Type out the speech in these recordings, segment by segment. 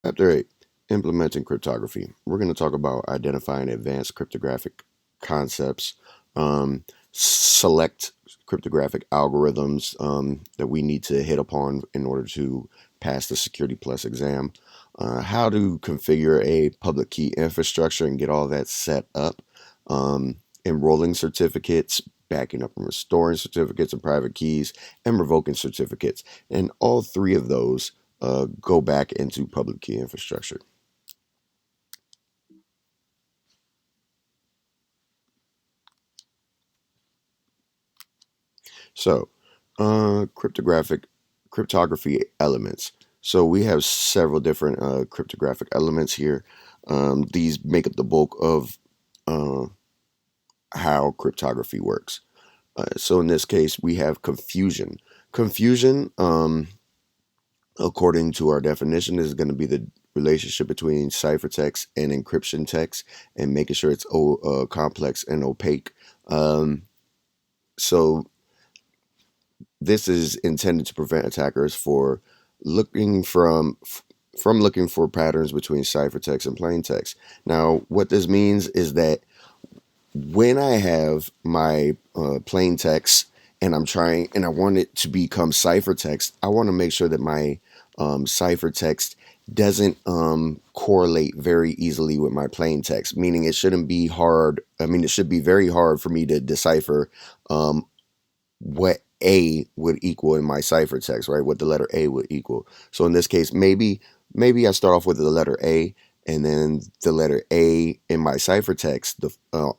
Chapter 8, Implementing Cryptography. We're going to talk about identifying advanced cryptographic concepts, select cryptographic algorithms that we need to hit upon in order to pass the Security Plus exam, how to configure a public key infrastructure and get all that set up, enrolling certificates, backing up and restoring certificates and private keys, and revoking certificates. And all three of those go back into public key infrastructure. So, cryptography elements. So we have several different cryptographic elements here. These make up the bulk of uh, how cryptography works. So in this case, we have confusion. Confusion, according to our definition, is going to be the relationship between ciphertext and encryption text, and making sure it's complex and opaque. Um, so this is intended to prevent attackers for looking from looking for patterns between ciphertext and plain text. Now, what this means is that when I have my plain text and I'm trying and I want it to become ciphertext, I want to make sure that my ciphertext doesn't correlate very easily with my plain text, meaning it shouldn't be hard. I mean, it should be very hard for me to decipher um, what A would equal in my ciphertext, right? What the letter A would equal. So in this case, maybe I start off with the letter A, and then the letter A in my ciphertext,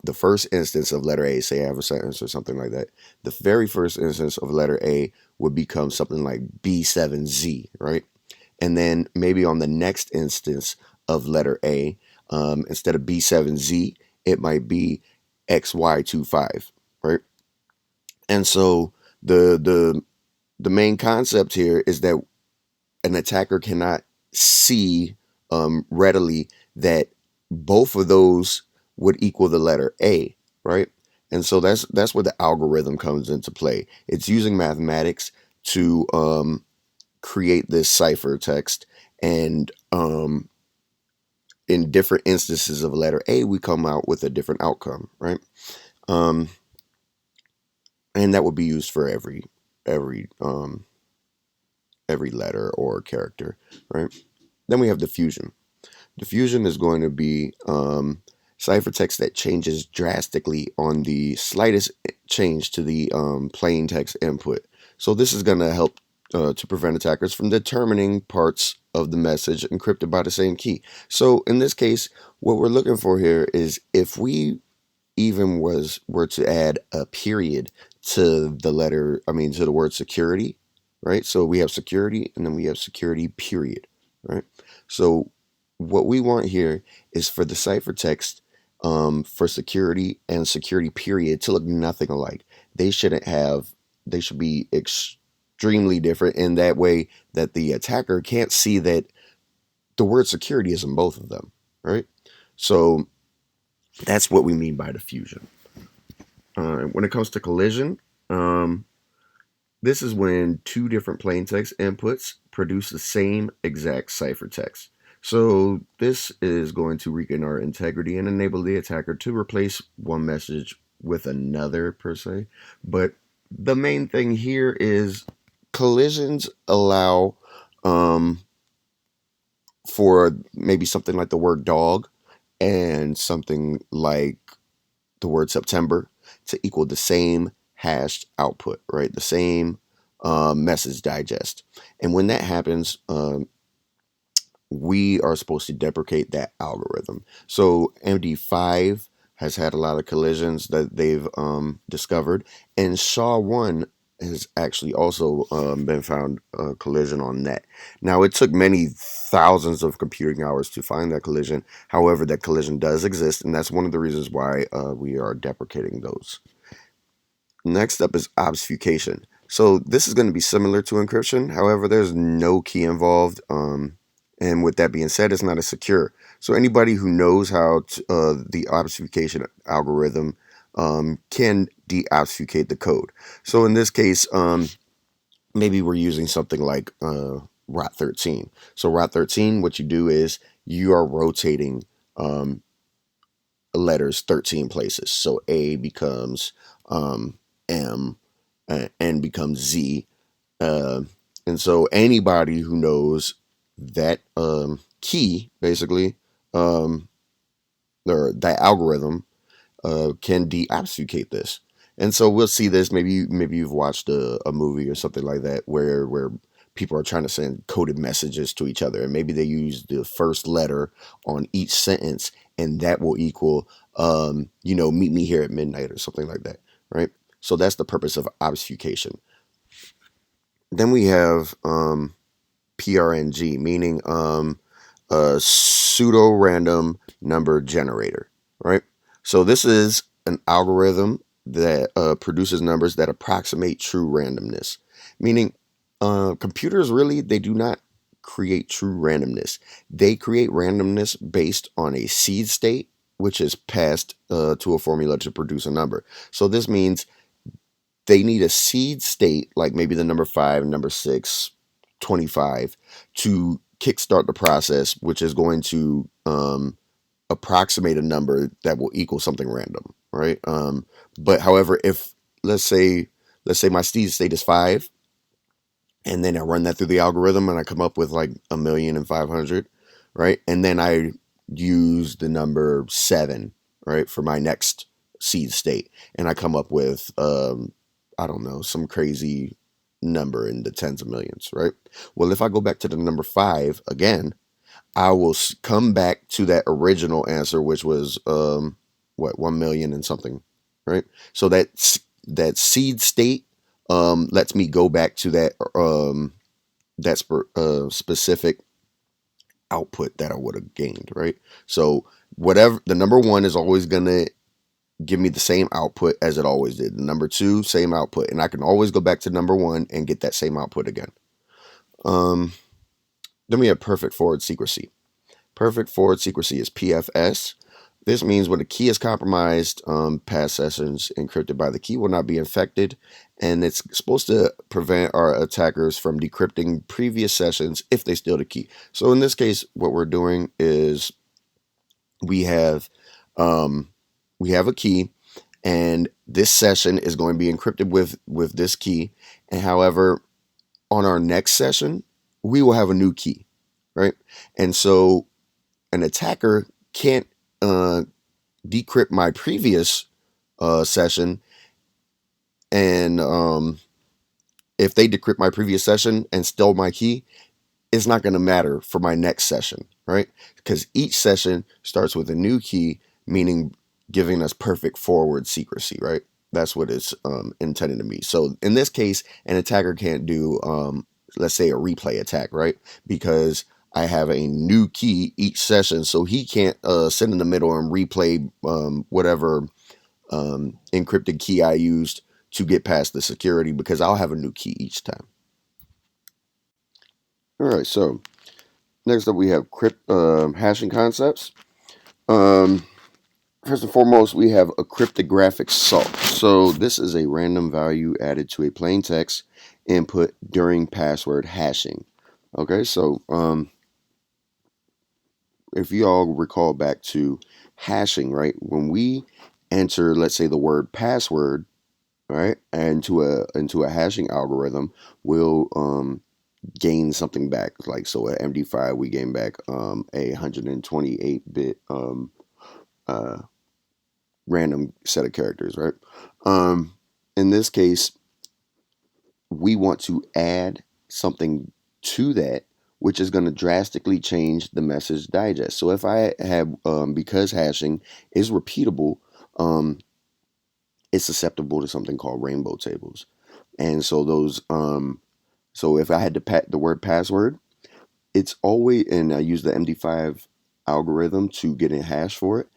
the first instance of letter A, say I have a sentence or something like that, the very first instance of letter A would become something like B7Z, right? And then maybe on the next instance of letter A, instead of B7Z, it might be XY25, right? And so the the the main concept here is that an attacker cannot see readily that both of those would equal the letter A, right? And so that's where the algorithm comes into play. It's using mathematics to create this cipher text, and in different instances of letter A, we come out with a different outcome, right? Um, and that would be used for every every letter or character, right? Then we have diffusion. Diffusion is going to be ciphertext that changes drastically on the slightest change to the plain text input. So this is going to help to prevent attackers from determining parts of the message encrypted by the same key. So in this case, what we're looking for here is if we even were to add a period to the letter, I mean to the word security, right? So we have security and then we have security period, right? So what we want here is for the ciphertext for security and security period to look nothing alike. They shouldn't have. They should be extremely different in that way that the attacker can't see that the word security is in both of them, right? So that's what we mean by diffusion. When it comes to collision, um, this is when two different plaintext inputs produce the same exact ciphertext. So this is going to weaken our integrity and enable the attacker to replace one message with another per se. But the main thing here is collisions allow um, for maybe something like the word dog and something like the word September to equal the same hashed output, right? The same message digest. And when that happens, we are supposed to deprecate that algorithm. So MD5 has had a lot of collisions that they've discovered, and SHA-1 has actually also been found collision on net. Now, it took many thousands of computing hours to find that collision. However, that collision does exist, and that's one of the reasons why we are deprecating those. Next up is obfuscation. So this is going to be similar to encryption. However, there's no key involved. And with that being said, it's not as secure. So anybody who knows how the obfuscation algorithm can deobfuscate the code. So in this case, maybe we're using something like ROT13. So ROT13, what you do is you are rotating um, letters 13 places. So A becomes M, N becomes Z. Uh, and so anybody who knows that key, basically, um, or that algorithm, can deobfuscate this. And so we'll see this. Maybe you've watched a movie or something like that where people are trying to send coded messages to each other, and maybe they use the first letter on each sentence, and that will equal, meet me here at midnight or something like that, right? So that's the purpose of obfuscation. Then we have PRNG, meaning a pseudo random number generator, right? So this is an algorithm that produces numbers that approximate true randomness, meaning computers really, they do not create true randomness. They create randomness based on a seed state, which is passed to a formula to produce a number. So this means they need a seed state, like maybe the number 5, number 6, 25, to kickstart the process, which is going to approximate a number that will equal something random, right? But however, if let's say let's say my seed state is 5, and then I run that through the algorithm and I come up with like 1,500,000, right? And then I use the number 7, right, for my next seed state, and I come up with I don't know, some crazy number in the tens of millions, right? Well, if I go back to the number 5 again, I will come back to that original answer, which was what, 1 million and something, right? So that seed state lets me go back to that specific output that I would have gained, right? So whatever the number 1 is always gonna give me the same output as it always did. The number 2, same output, and I can always go back to number 1 and get that same output again. Um, then we have perfect forward secrecy. Perfect forward secrecy is PFS. This means when a key is compromised, past sessions encrypted by the key will not be infected, and it's supposed to prevent our attackers from decrypting previous sessions if they steal the key. So in this case, what we're doing is we have um, we have a key, and this session is going to be encrypted with this key. And however, on our next session, we will have a new key, right? And so an attacker can't uh, decrypt my previous session, and if they decrypt my previous session and stole my key, it's not going to matter for my next session, right? Because each session starts with a new key, meaning giving us perfect forward secrecy, right? That's what it's intended to be. So in this case, an attacker can't do, let's say, a replay attack, right? Because I have a new key each session, so he can't sit in the middle and replay whatever encrypted key I used to get past the security, because I'll have a new key each time. All right, so next up we have hashing concepts. Um, First and foremost, we have a cryptographic salt. So this is a random value added to a plain text input during password hashing. Okay, so if you all recall back to hashing, right? When we enter, let's say, the word password, right, into a hashing algorithm, we'll gain something back. Like, so at MD5, we gain back a 128-bit uh, random set of characters, right? In this case, we want to add something to that, which is going to drastically change the message digest. So if I have, because hashing is repeatable, um, it's susceptible to something called rainbow tables. And so so if I had to pat the word password, it's always, and I use the MD5 algorithm to get a hash for it.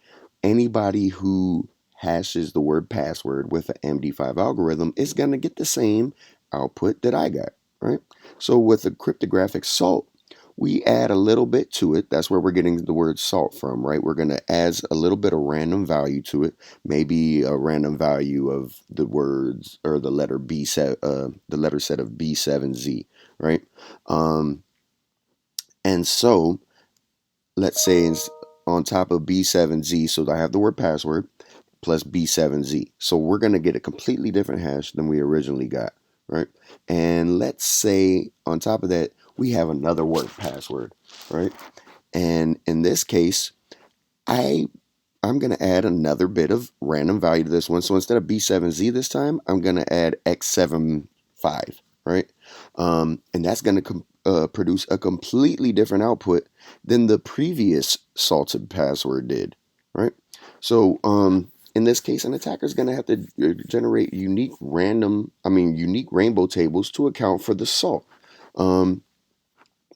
Anybody who hashes the word password with an MD5 algorithm is going to get the same output that I got, right? So with the cryptographic salt, we add a little bit to it. That's where we're getting the word salt from, right? We're going to add a little bit of random value to it, maybe a random value of the words or the letter B7, the letter set of B7Z, right? And so let's say it's on top of B7Z, so I have the word password plus B7Z. So we're going to get a completely different hash than we originally got, right? And let's say on top of that, we have another word password, right? And in this case, I I'm going to add another bit of random value to this one. So instead of B7Z this time, I'm going to add X75, right? And that's going to produce a completely different output than the previous salted password did, right? So in this case, an attacker is going to have to generate unique rainbow tables to account for the salt. Um,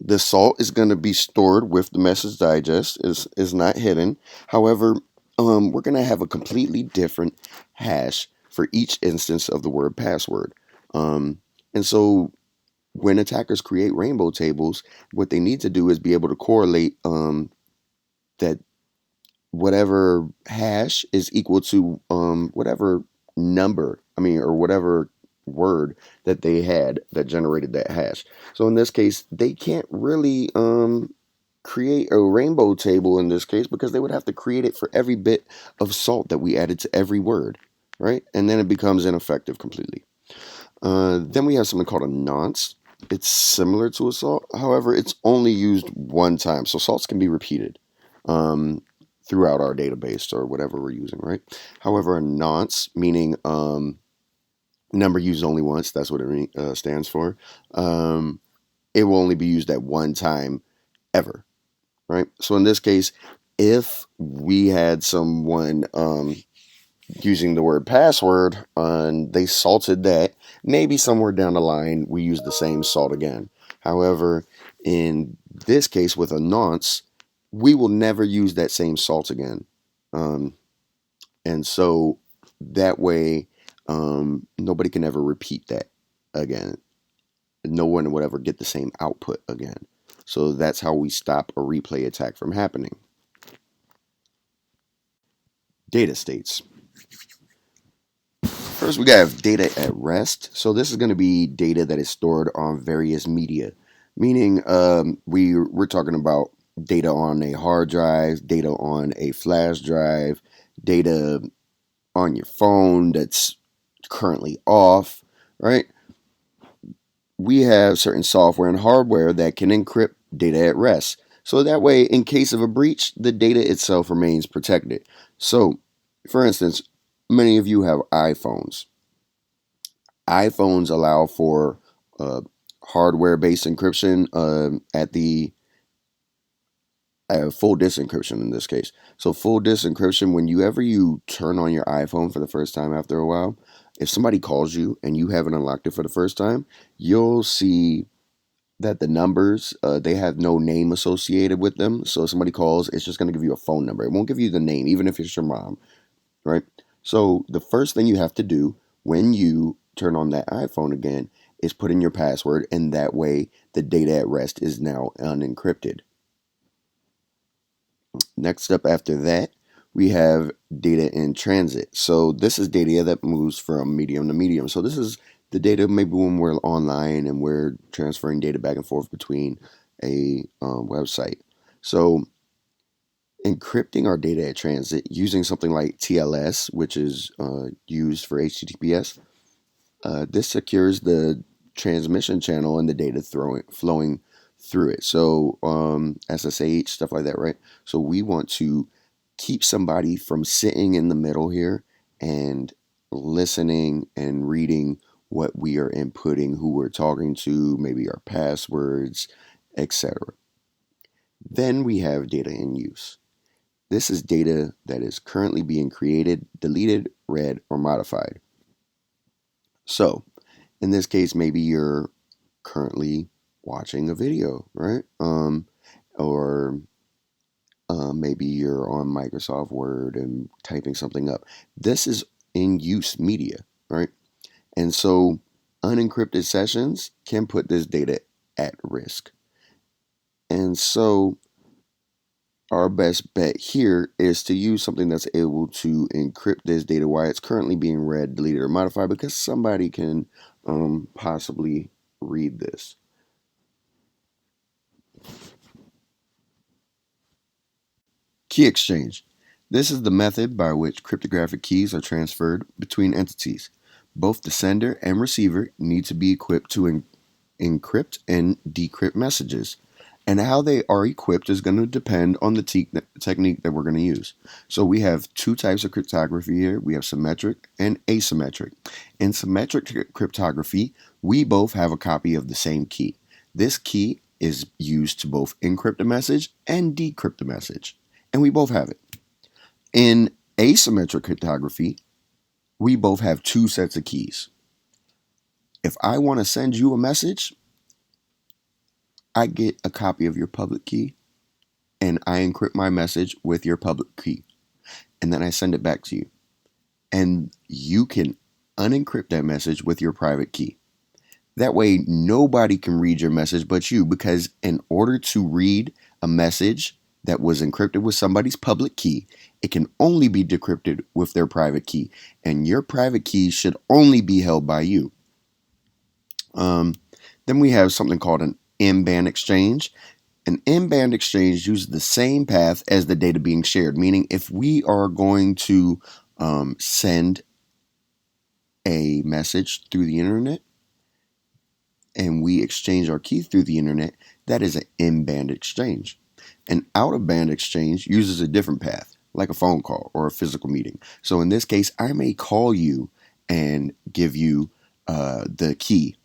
the salt is going to be stored with the message digest, is not hidden. However, we're going to have a completely different hash for each instance of the word password. And so when attackers create rainbow tables, what they need to do is be able to correlate that whatever hash is equal to whatever number, or whatever word that they had that generated that hash. So in this case, they can't really create a rainbow table in this case because they would have to create it for every bit of salt that we added to every word, right? And then it becomes ineffective completely. Then we have something called a nonce. It's similar to a salt, however, it's only used one time. So salts can be repeated throughout our database or whatever we're using, right? However, a nonce, meaning number used only once, that's what it stands for. It will only be used at one time ever, right? So in this case, if we had someone using the word password and they salted that, maybe somewhere down the line we use the same salt again. However, in this case with a nonce, we will never use that same salt again. Um, and so that way, nobody can ever repeat that again. No one would ever get the same output again. So that's how we stop a replay attack from happening. Data states. First, we have data at rest. So this is going to be data that is stored on various media, meaning we're talking about data on a hard drive, data on a flash drive, data on your phone that's currently off, right? We have certain software and hardware that can encrypt data at rest. So that way, in case of a breach, the data itself remains protected. So, for instance, many of you have iPhones. iPhones allow for hardware-based encryption at the full disk encryption in this case. So full disk encryption, whenever you turn on your iPhone for the first time after a while, if somebody calls you and you haven't unlocked it for the first time, you'll see that the numbers, they have no name associated with them. So if somebody calls, it's just going to give you a phone number. It won't give you the name, even if it's your mom, right? So the first thing you have to do when you turn on that iPhone again is put in your password, and that way the data at rest is now unencrypted. Next up after that, we have data in transit. So this is data that moves from medium to medium. So this is the data maybe when we're online and we're transferring data back and forth between a website. So encrypting our data at transit using something like TLS, which is used for HTTPS, this secures the transmission channel and the data flowing through it. So SSH, stuff like that, right? So we want to keep somebody from sitting in the middle here and listening and reading what we are inputting, who we're talking to, maybe our passwords, etc. Then we have data in use. This is data that is currently being created, deleted, read, or modified. So in this case, maybe you're currently watching a video, right? Or maybe you're on Microsoft Word and typing something up. This is in use media, right? And so unencrypted sessions can put this data at risk. And so our best bet here is to use something that's able to encrypt this data while it's currently being read, deleted, or modified, because somebody can possibly read this. Key exchange. This is the method by which cryptographic keys are transferred between entities. Both the sender and receiver need to be equipped to encrypt and decrypt messages. And how they are equipped is going to depend on the technique that we're going to use. So we have two types of cryptography here. We have symmetric and asymmetric. In symmetric cryptography, we both have a copy of the same key. This key is used to both encrypt a message and decrypt a message. And we both have it. In asymmetric cryptography, we both have two sets of keys. If I want to send you a message, I get a copy of your public key and I encrypt my message with your public key. And then I send it back to you. And you can unencrypt that message with your private key. That way, nobody can read your message but you, because in order to read a message that was encrypted with somebody's public key, it can only be decrypted with their private key. And your private key should only be held by you. Then we have something called an M-band exchange. An M-band exchange uses the same path as the data being shared, meaning if we are going to send a message through the internet and we exchange our key through the internet, that is an M-band exchange. An out-of-band exchange uses a different path, like a phone call or a physical meeting. So in this case, I may call you and give you the key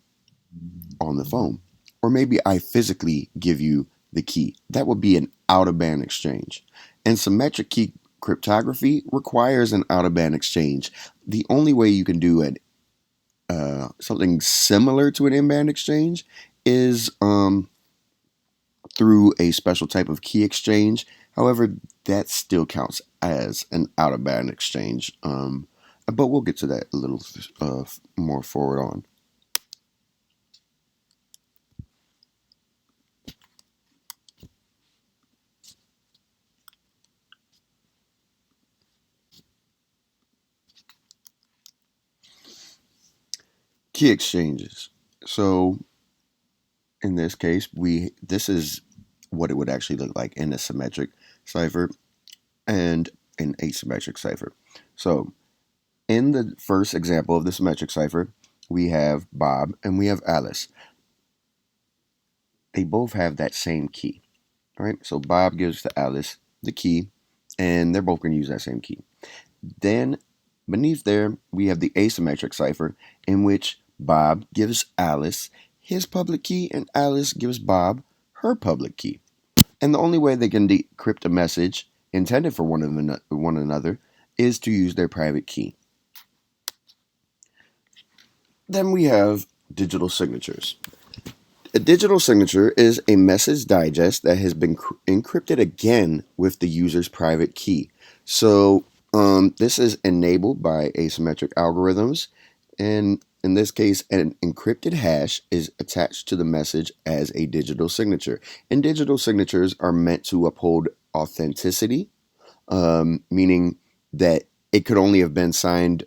on the phone. Or maybe I physically give you the key. That would be an out-of-band exchange. And symmetric key cryptography requires an out-of-band exchange. The only way you can do something similar to an in-band exchange is through a special type of key exchange. However, that still counts as an out-of-band exchange. But we'll get to that a little more forward on. Key exchanges. So in this case, this is what it would actually look like in a symmetric cipher and an asymmetric cipher. So in the first example of the symmetric cipher, we have Bob and we have Alice. They both have that same key. All right, so Bob gives to Alice the key, and they're both going to use that same key. Then beneath there, we have the asymmetric cipher, in which Bob gives Alice his public key and Alice gives Bob her public key. And the only way they can decrypt a message intended for one another is to use their private key. Then we have digital signatures. A digital signature is a message digest that has been encrypted again with the user's private key. So this is enabled by asymmetric algorithms, and in this case, an encrypted hash is attached to the message as a digital signature. And digital signatures are meant to uphold authenticity, meaning that it could only have been signed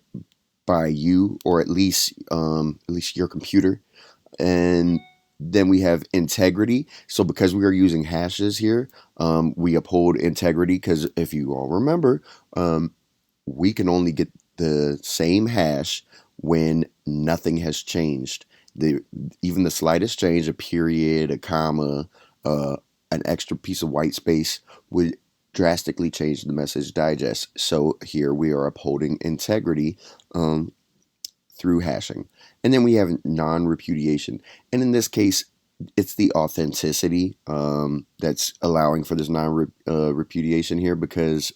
by you, or at least your computer. And then we have integrity. So because we are using hashes here, we uphold integrity, because if you all remember, we can only get the same hash when nothing has changed. Even the slightest change, a period, a comma, an extra piece of white space would drastically change the message digest. So here we are upholding integrity through hashing. And then we have non-repudiation. And in this case, it's the authenticity that's allowing for this non-repudiation here, because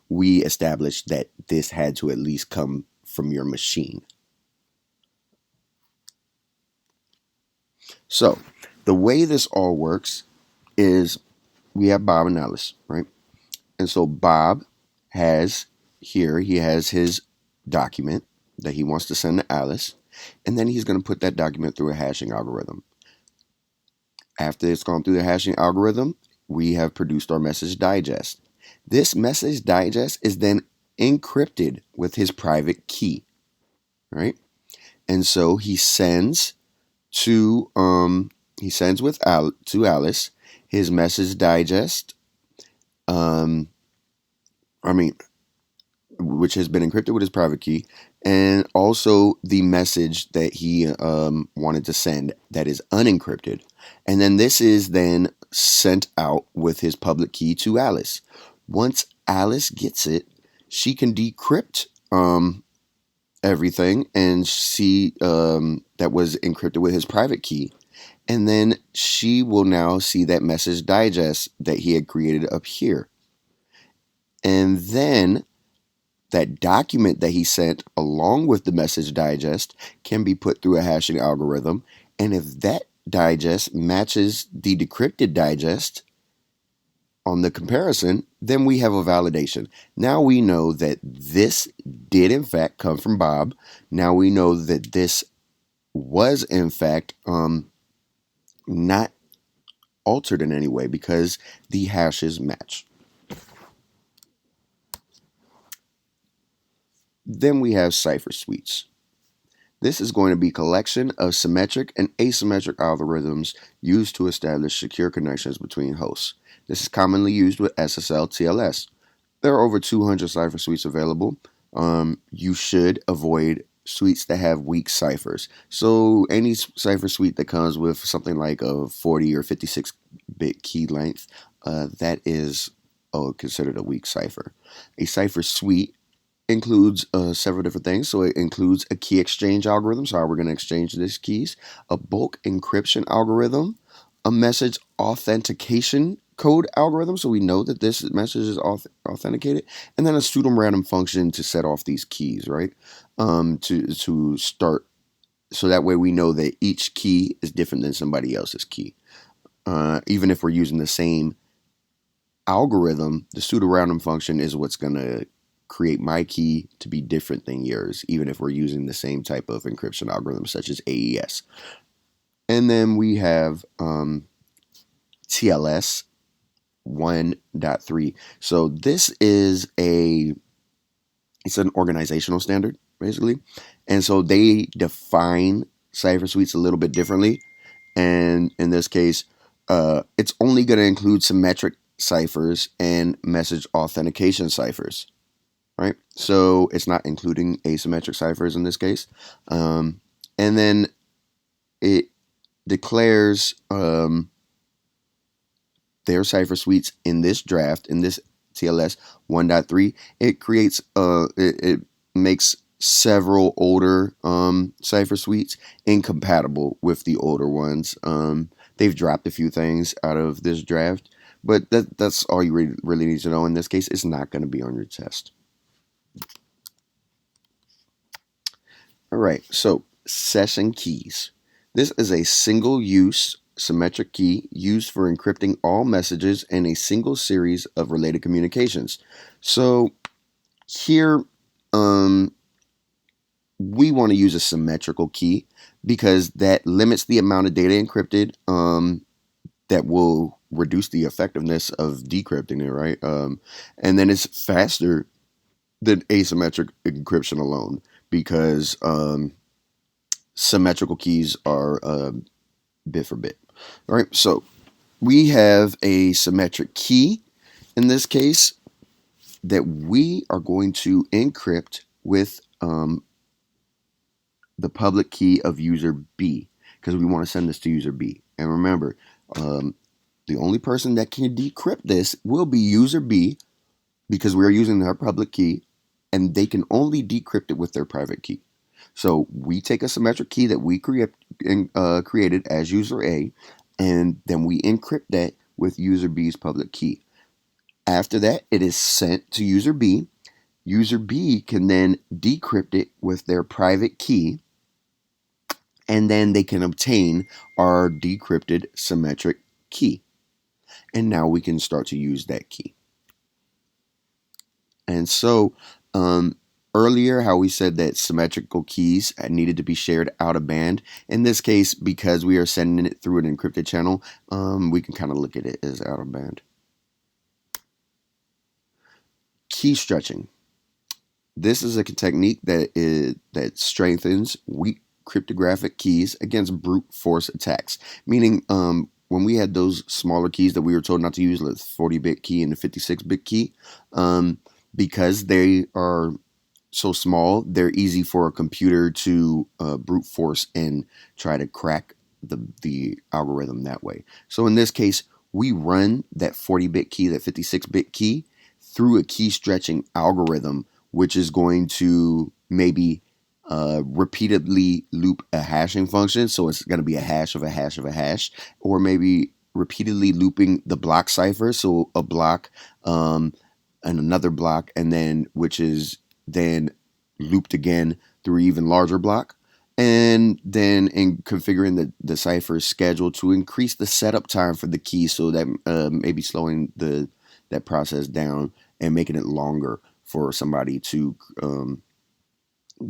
we established that this had to at least come from your machine. So the way this all works is we have Bob and Alice, right? And so Bob has here, he has his document that he wants to send to Alice, and then he's going to put that document through a hashing algorithm. After it's gone through the hashing algorithm, we have produced our message digest. This message digest is then encrypted with his private key, right? And so he sends to Alice his message digest, Um, I mean, which has been encrypted with his private key, and also the message that he wanted to send that is unencrypted. And then this is then sent out with his public key to Alice. Once Alice gets it, she can decrypt everything and see that was encrypted with his private key. And then she will now see that message digest that he had created up here. And then that document that he sent along with the message digest can be put through a hashing algorithm. And if that digest matches the decrypted digest on the comparison, then we have a validation. Now we know that this did in fact come from Bob. Now we know that this was in fact not altered in any way because the hashes match. Then we have cipher suites. This is going to be a collection of symmetric and asymmetric algorithms used to establish secure connections between hosts. This is commonly used with SSL TLS. There are over 200 cipher suites available. You should avoid suites that have weak ciphers. So any cipher suite that comes with something like a 40 or 56-bit key length, that is considered a weak cipher. A cipher suite includes several different things. So it includes a key exchange algorithm, so how we're going to exchange these keys, a bulk encryption algorithm, a message authentication code algorithm, so we know that this message is authenticated, and then a pseudo-random function to set off these keys, right? To start, so that way we know that each key is different than somebody else's key. Even if we're using the same algorithm, the pseudo-random function is what's going to create my key to be different than yours, even if we're using the same type of encryption algorithm, such as AES. And then we have TLS 1.3. So this is it's an organizational standard, basically. And so they define cipher suites a little bit differently. And in this case, it's only going to include symmetric ciphers and message authentication ciphers. Right? So it's not including asymmetric ciphers in this case. And then it declares their cipher suites in this draft, in this TLS 1.3. It creates, it makes several older cipher suites incompatible with the older ones. They've dropped a few things out of this draft, but that's all you really need to know. In this case, it's not going to be on your test. All right, so session keys. This is a single-use symmetric key used for encrypting all messages in a single series of related communications. So here, we want to use a symmetrical key because that limits the amount of data encrypted. That will reduce the effectiveness of decrypting it, right? And then it's faster than asymmetric encryption alone because symmetrical keys are bit for bit. All right, so we have a symmetric key in this case that we are going to encrypt with the public key of user B because we want to send this to user B. And remember, the only person that can decrypt this will be user B because we're using their public key, and they can only decrypt it with their private key. So we take a symmetric key that we created as user A, and then we encrypt that with user B's public key. After that, it is sent to user B. User B can then decrypt it with their private key, and then they can obtain our decrypted symmetric key. And now we can start to use that key. And so, earlier, how we said that symmetrical keys needed to be shared out of band. In this case, because we are sending it through an encrypted channel, we can kind of look at it as out of band. Key stretching. This is a technique that strengthens weak cryptographic keys against brute force attacks. Meaning, when we had those smaller keys that we were told not to use, like the 40-bit key and the 56-bit key, um, because they are so small, they're easy for a computer to brute force and try to crack the algorithm that way. So in this case, we run that 40-bit key, that 56-bit key, through a key stretching algorithm, which is going to maybe repeatedly loop a hashing function. So it's going to be a hash of a hash of a hash, or maybe repeatedly looping the block cipher. So a block and another block, and then which is then looped again through an even larger block. And then in configuring the cipher schedule to increase the setup time for the key, so that maybe slowing that process down and making it longer for somebody to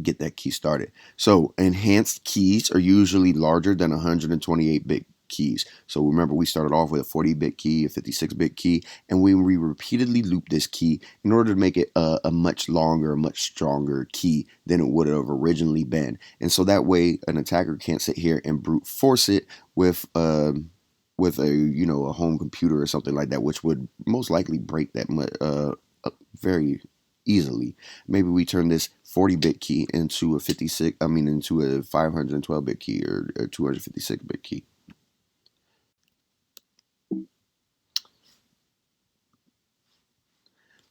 get that key started. So enhanced keys are usually larger than 128-bit keys. So remember, we started off with a 40-bit key, a 56-bit key, and we repeatedly loop this key in order to make it a much longer, much stronger key than it would have originally been. And so that way, an attacker can't sit here and brute force it with a a home computer or something like that, which would most likely break that very easily. Maybe we turn this 40-bit key into a 512-bit key or a 256-bit key.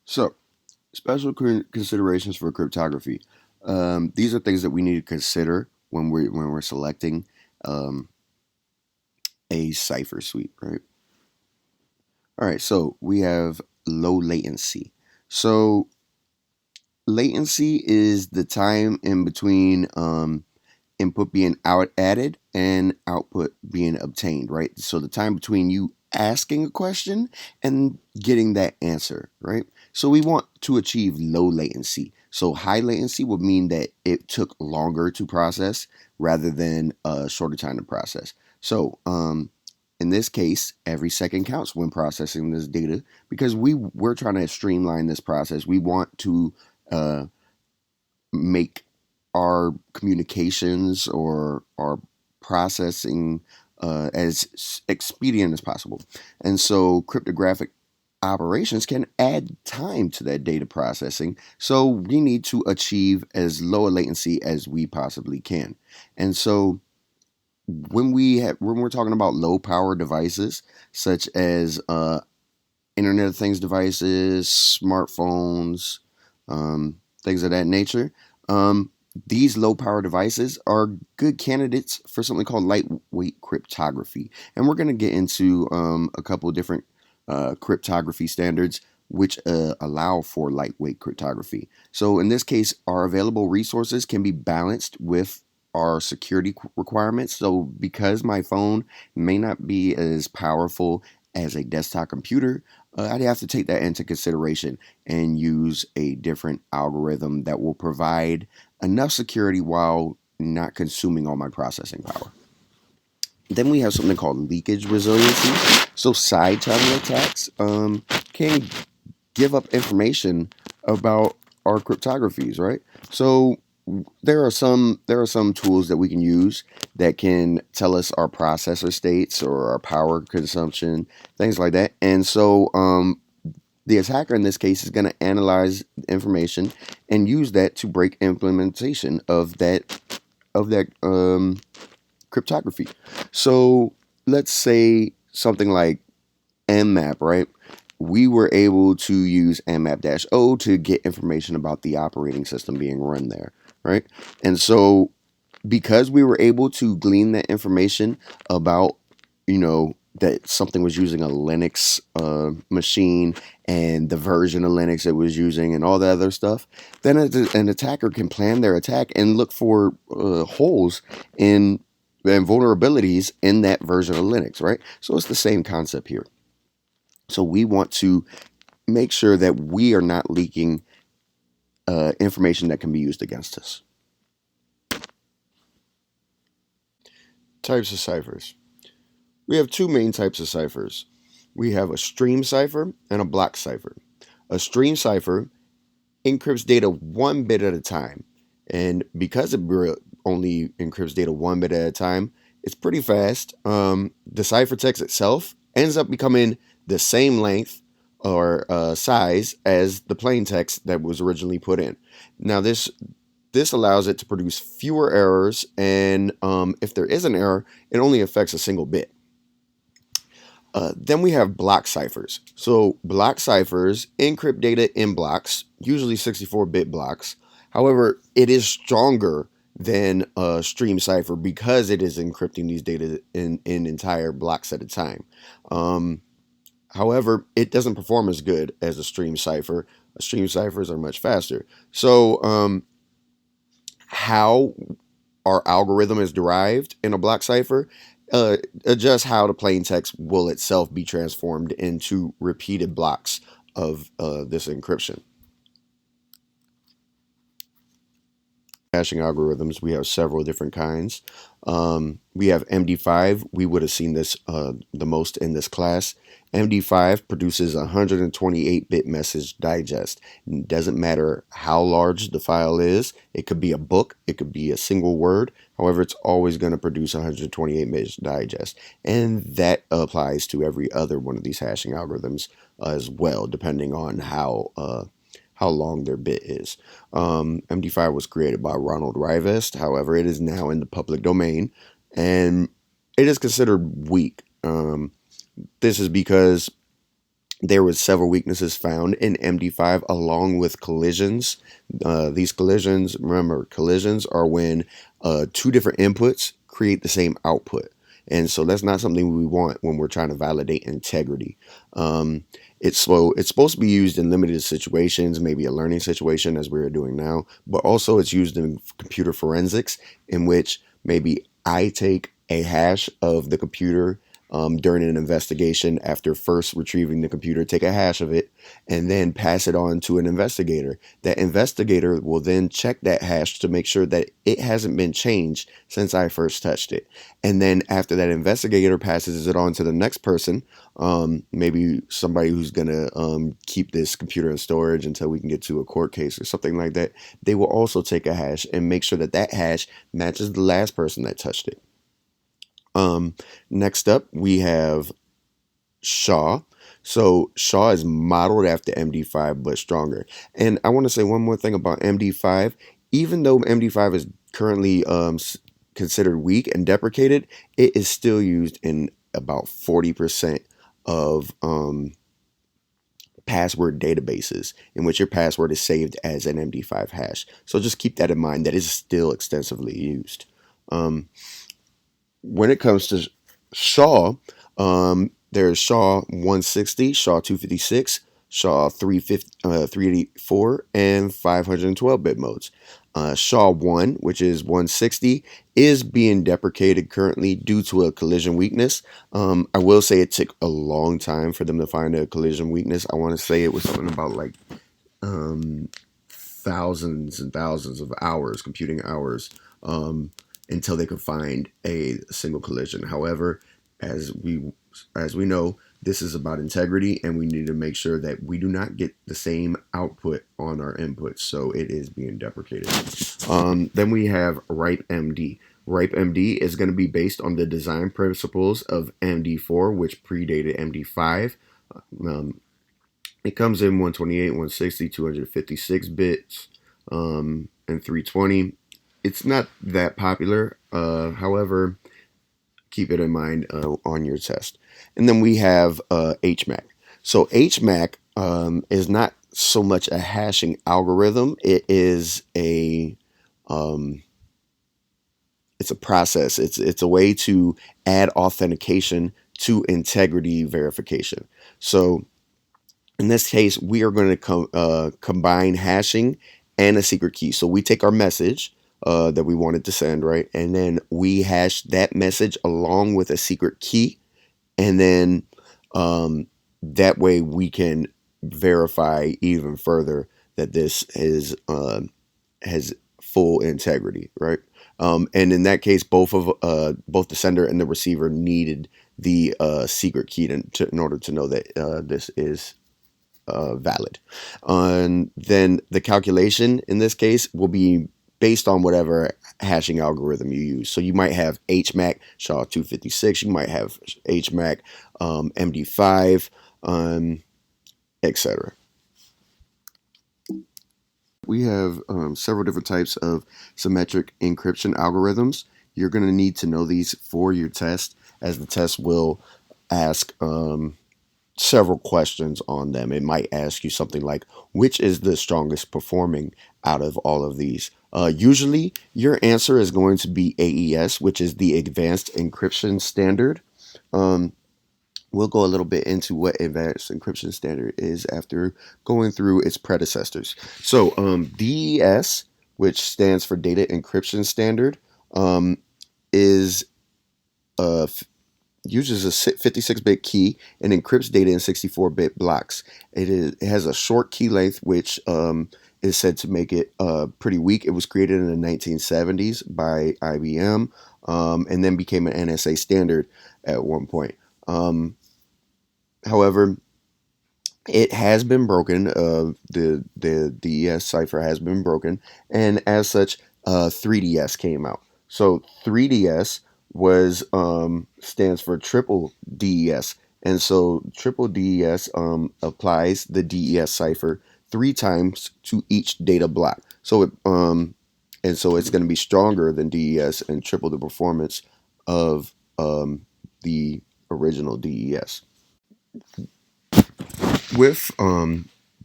So, special considerations for cryptography. These are things that we need to consider when we're selecting a cipher suite, right? All right, so we have low latency. So latency is the time in between input being added and output being obtained, right? So the time between you asking a question and getting that answer, right? So we want to achieve low latency. So high latency would mean that it took longer to process rather than a shorter time to process. So in this case, every second counts when processing this data because we're trying to streamline this process. We want to uh, make our communications or our processing as expedient as possible. And so cryptographic operations can add time to that data processing. So we need to achieve as low a latency as we possibly can. And so when we're talking about low power devices such as Internet of Things devices, smartphones, things of that nature. These low power devices are good candidates for something called lightweight cryptography. And we're going to get into a couple of different cryptography standards which allow for lightweight cryptography. So in this case, our available resources can be balanced with our security requirements. So because my phone may not be as powerful as a desktop computer, I'd have to take that into consideration and use a different algorithm that will provide enough security while not consuming all my processing power. Then we have something called leakage resiliency. So side channel attacks can give up information about our cryptographies, right? So there are some tools that we can use that can tell us our processor states or our power consumption, things like that. And so the attacker in this case is going to analyze information and use that to break implementation of that cryptography. So let's say something like Nmap, right? We were able to use Nmap-O to get information about the operating system being run there, right? And so because we were able to glean that information about, that something was using a Linux machine and the version of Linux it was using and all that other stuff, then an attacker can plan their attack and look for holes in and vulnerabilities in that version of Linux, right? So it's the same concept here. So we want to make sure that we are not leaking information that can be used against us. Types of ciphers. We have two main types of ciphers. We have a stream cipher and a block cipher. A stream cipher encrypts data one bit at a time. And because it only encrypts data one bit at a time, It's pretty fast. The ciphertext itself ends up becoming the same length or size as the plain text that was originally put in. Now, this allows it to produce fewer errors, and if there is an error, it only affects a single bit. Then we have block ciphers. So block ciphers encrypt data in blocks, usually 64-bit blocks. However, it is stronger than a stream cipher because it is encrypting these data in entire blocks at a time. However, it doesn't perform as good as a stream cipher. Stream ciphers are much faster. So how our algorithm is derived in a block cipher, just how the plain text will itself be transformed into repeated blocks of this encryption. Hashing algorithms, we have several different kinds. We have MD5. We would have seen this the most in this class. MD5 produces a 128-bit message digest. It doesn't matter how large the file is. It could be a book. It could be a single word. However, it's always going to produce a 128-bit digest. And that applies to every other one of these hashing algorithms as well, depending on how long their bit is. MD5 was created by Ronald Rivest. However, it is now in the public domain, and it is considered weak. This is because there was several weaknesses found in MD5 along with collisions. These collisions, remember, collisions are when two different inputs create the same output. And so that's not something we want when we're trying to validate integrity. It's slow. It's supposed to be used in limited situations, maybe a learning situation as we're doing now, but also it's used in computer forensics, in which maybe I take a hash of the computer during an investigation after first retrieving the computer, take a hash of it, and then pass it on to an investigator. That investigator will then check that hash to make sure that it hasn't been changed since I first touched it. And then after that investigator passes it on to the next person, maybe somebody who's going to keep this computer in storage until we can get to a court case or something like that, they will also take a hash and make sure that that hash matches the last person that touched it. Next up, we have SHA. So SHA is modeled after MD5 but stronger. And I want to say one more thing about MD5. Even though MD5 is currently considered weak and deprecated, it is still used in about 40% of password databases in which your password is saved as an MD5 hash. So just keep that in mind. That is still extensively used. When it comes to SHA, there's SHA 160, SHA 256, SHA 384, and 512-bit modes. SHA 1, which is 160, is being deprecated currently due to a collision weakness. I will say it took a long time for them to find a collision weakness. I want to say it was something about like thousands and thousands of hours, computing hours, until they could find a single collision. However, as we know, this is about integrity, and we need to make sure that we do not get the same output on our inputs, so it is being deprecated. Then we have RIPE-MD. RIPE-MD is going to be based on the design principles of MD4, which predated MD5. It comes in 128, 160, 256 bits, and 320. It's not that popular. However, keep it in mind on your test. And then we have HMAC. So HMAC is not so much a hashing algorithm. It is it's a process. It's a way to add authentication to integrity verification. So in this case, we are going to combine hashing and a secret key. So we take our message that we wanted to send, right? And then we hash that message along with a secret key. And then that way we can verify even further that this is has full integrity, right? And in that case, both the sender and the receiver needed the secret key in order to know that this is valid. And then the calculation in this case will be based on whatever hashing algorithm you use. So you might have HMAC SHA-256, you might have HMAC MD5, etc. We have several different types of symmetric encryption algorithms. You're going to need to know these for your test, as the test will ask several questions on them. It might ask you something like, which is the strongest performing out of all of these? Usually, your answer is going to be AES, which is the Advanced Encryption Standard. We'll go a little bit into what advanced encryption standard is after going through its predecessors. So DES, which stands for Data Encryption Standard, is uses a 56-bit key and encrypts data in 64-bit blocks. It has a short key length, which is said to make it pretty weak. It was created in the 1970s by IBM, and then became an NSA standard at one point. However, it has been broken. The DES cipher has been broken, and as such, 3DS came out. So 3DS was stands for triple DES, and so triple DES applies the DES cipher 3 times to each data block. So it's going to be stronger than DES and triple the performance of the original DES. With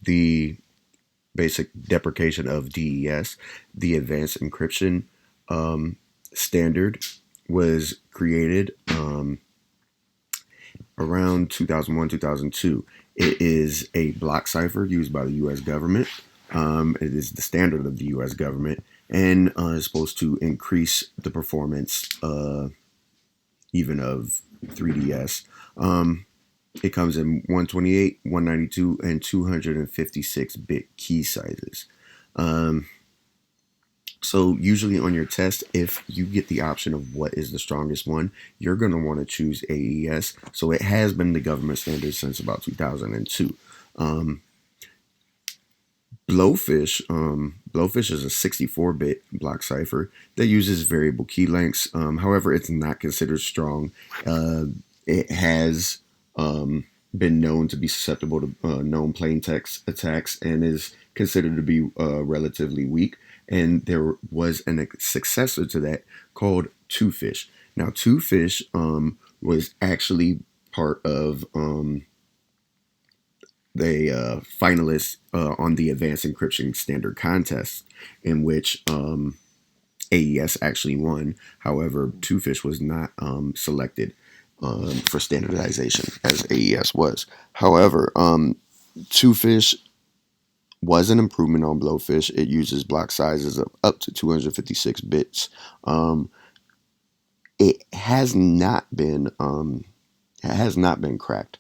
the basic deprecation of DES, the advanced encryption standard was created around 2001, 2002. It is a block cipher used by the U.S. government. It is the standard of the U.S. government, and is supposed to increase the performance even of 3DS. It comes in 128, 192, and 256-bit key sizes. So usually on your test, if you get the option of what is the strongest one, you're going to want to choose AES. So it has been the government standard since about 2002. Blowfish is a 64-bit block cipher that uses variable key lengths. However, it's not considered strong. It has been known to be susceptible to known plain text attacks and is considered to be relatively weak. And there was a successor to that called Twofish. Now, Twofish was actually part of the finalists on the Advanced Encryption Standard contest, in which AES actually won. However, Twofish was not selected for standardization as AES was. However, Twofish was an improvement on Blowfish. It uses block sizes of up to 256 bits. It has not been cracked.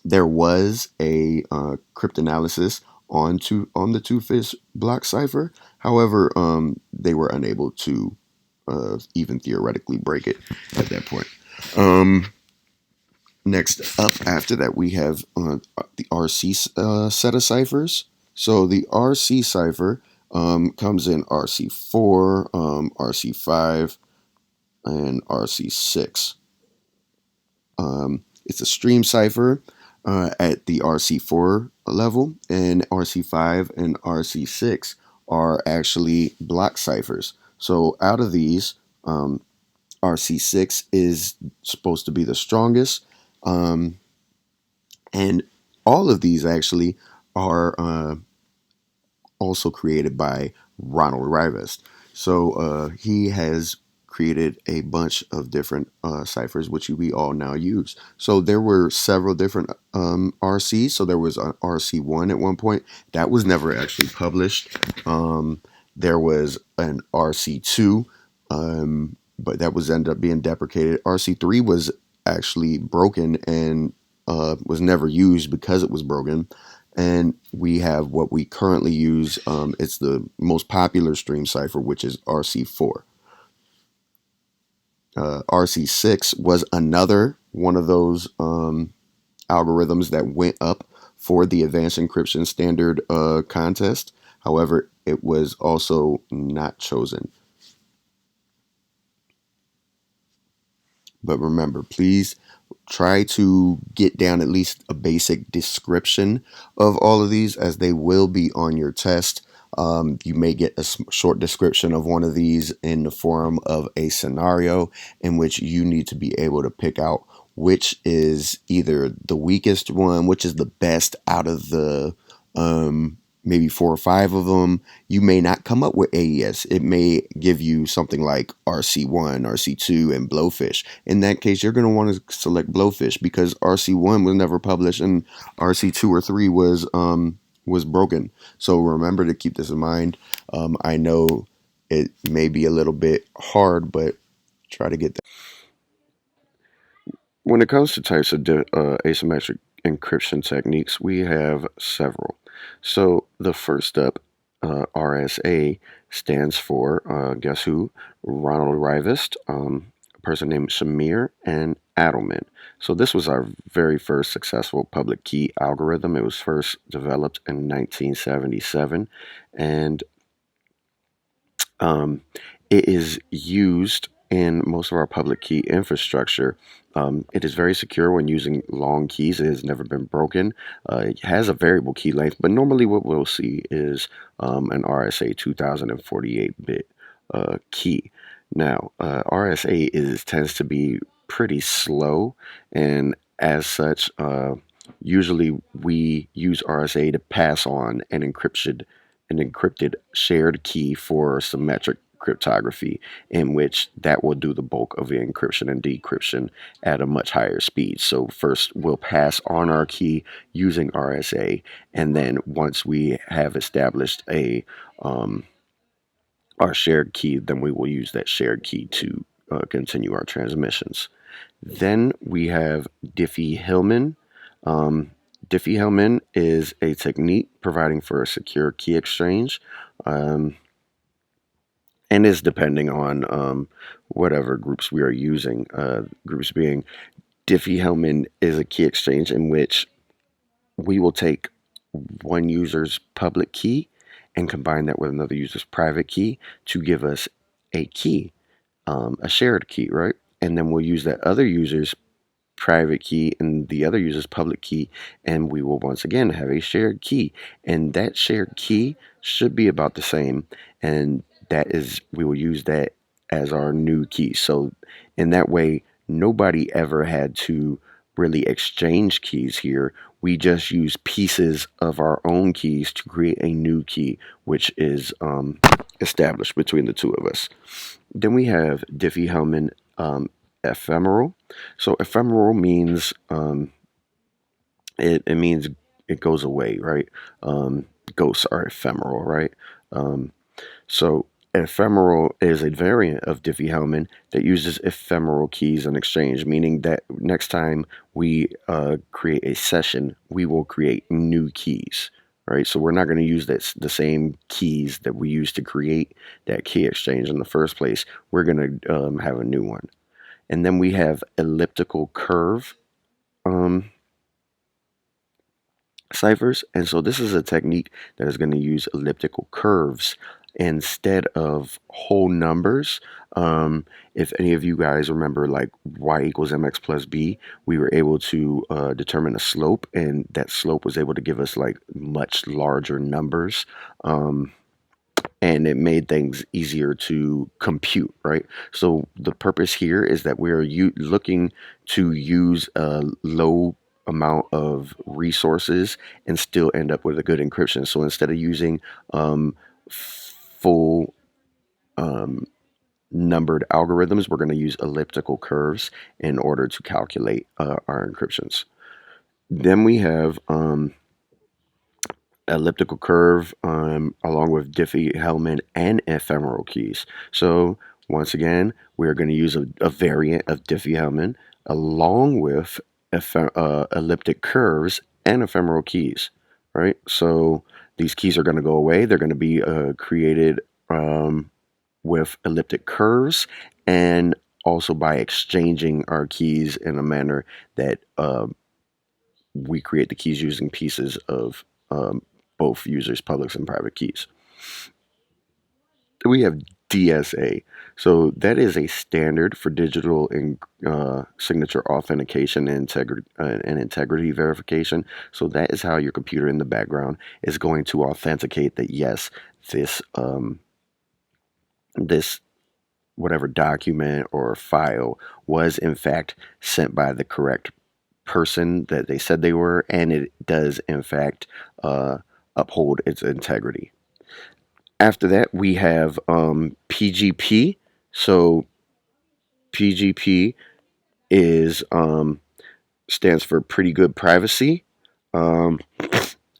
There was a cryptanalysis on the Twofish block cipher. However, they were unable to even theoretically break it at that point. Next up after that, we have the RC set of ciphers. So the RC cipher comes in RC4, RC5, and RC6. It's a stream cipher at the RC4 level, and RC5 and RC6 are actually block ciphers. So out of these, RC6 is supposed to be the strongest. And all of these actually are also created by Ronald Rivest. So he has created a bunch of different ciphers, which we all now use. So there were several different RCs. So there was an RC1 at one point. That was never actually published. There was an RC2, but that was ended up being deprecated. RC3 was actually broken and was never used because it was broken. And we have what we currently use. It's the most popular stream cipher, which is RC4. RC6 was another one of those algorithms that went up for the Advanced Encryption Standard contest. However, it was also not chosen. But remember, please try to get down at least a basic description of all of these, as they will be on your test. You may get a short description of one of these in the form of a scenario in which you need to be able to pick out which is either the weakest one, which is the best out of the maybe four or five of them. You may not come up with AES. It may give you something like RC1, RC2, and Blowfish. In that case, you're going to want to select Blowfish because RC1 was never published and RC2 or 3 was broken. So remember to keep this in mind. I know it may be a little bit hard, but try to get that. When it comes to types of asymmetric encryption techniques, we have several. So the first up, RSA, stands for, guess who? Ronald Rivest, a person named Shamir, and Adelman. So this was our very first successful public key algorithm. It was first developed in 1977, and um, it is used in most of our public key infrastructure. It is very secure when using long keys. It has never been broken. It has a variable key length, but normally what we'll see is an RSA 2048-bit key. Now, RSA tends to be pretty slow, and as such, usually we use RSA to pass on an encrypted shared key for symmetric cryptography, in which that will do the bulk of the encryption and decryption at a much higher speed. So first we'll pass on our key using RSA, and then once we have established our shared key, then we will use that shared key to continue our transmissions. Then we have Diffie-Hellman. Um, Diffie-Hellman is a technique providing for a secure key exchange, um, and is depending on whatever groups we are using. Groups being Diffie-Hellman is a key exchange in which we will take one user's public key and combine that with another user's private key to give us a key, a shared key, right? And then we'll use that other user's private key and the other user's public key, and we will once again have a shared key. And that shared key should be about the same, and we will use that as our new key. So in that way, nobody ever had to really exchange keys here. We just use pieces of our own keys to create a new key, which is established between the two of us. Then we have Diffie-Hellman ephemeral. So ephemeral means it means it goes away, right? Ghosts are ephemeral, right? Um, so ephemeral is a variant of Diffie-Hellman that uses ephemeral keys in exchange, meaning that next time we create a session, we will create new keys. Right, so we're not going to use the same keys that we used to create that key exchange in the first place. We're going to have a new one. And then we have elliptical curve um, ciphers. And so this is a technique that is going to use elliptical curves instead of whole numbers. If any of you guys remember, like y equals mx plus b, we were able to determine a slope, and that slope was able to give us like much larger numbers. And it made things easier to compute, right? So the purpose here is that we're looking to use a low amount of resources and still end up with a good encryption. So instead of using full numbered algorithms, we're going to use elliptical curves in order to calculate our encryptions. Then we have elliptical curve along with Diffie-Hellman and ephemeral keys. So once again, we're going to use a variant of Diffie-Hellman along with elliptic curves and ephemeral keys, right? So these keys are going to go away. They're going to be created with elliptic curves, and also by exchanging our keys in a manner that we create the keys using pieces of both users' public and private keys. we have DSA. So that is a standard for digital and signature authentication and integrity verification. So that is how your computer in the background is going to authenticate that yes, this this whatever document or file was in fact sent by the correct person that they said they were, and it does in fact uh, uphold its integrity. After that, we have PGP. So PGP is stands for pretty good privacy, um,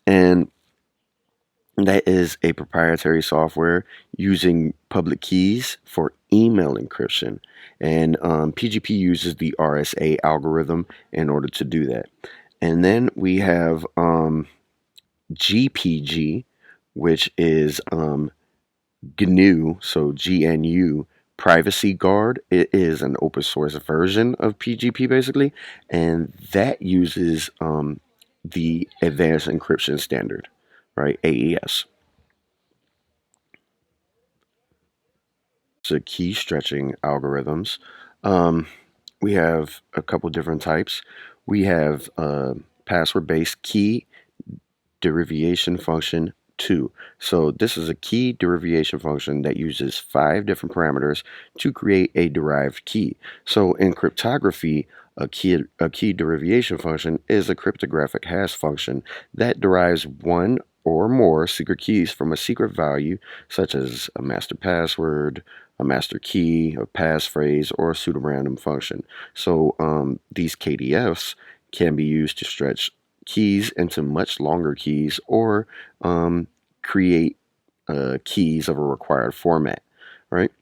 and that is a proprietary software using public keys for email encryption. And PGP uses the RSA algorithm in order to do that. And then we have GPG, which is GNU, so GNU Privacy Guard. It is an open source version of PGP basically, and that uses the Advanced Encryption Standard, right? AES. So key stretching algorithms. Um, we have a couple different types. We have password-based key derivation function 2. So this is a key derivation function that uses 5 different parameters to create a derived key. So in cryptography, a key derivation function is a cryptographic hash function that derives one or more secret keys from a secret value, such as a master password, a master key, a passphrase, or a pseudorandom function. So these KDFs can be used to stretch keys into much longer keys or create keys of a required format, right?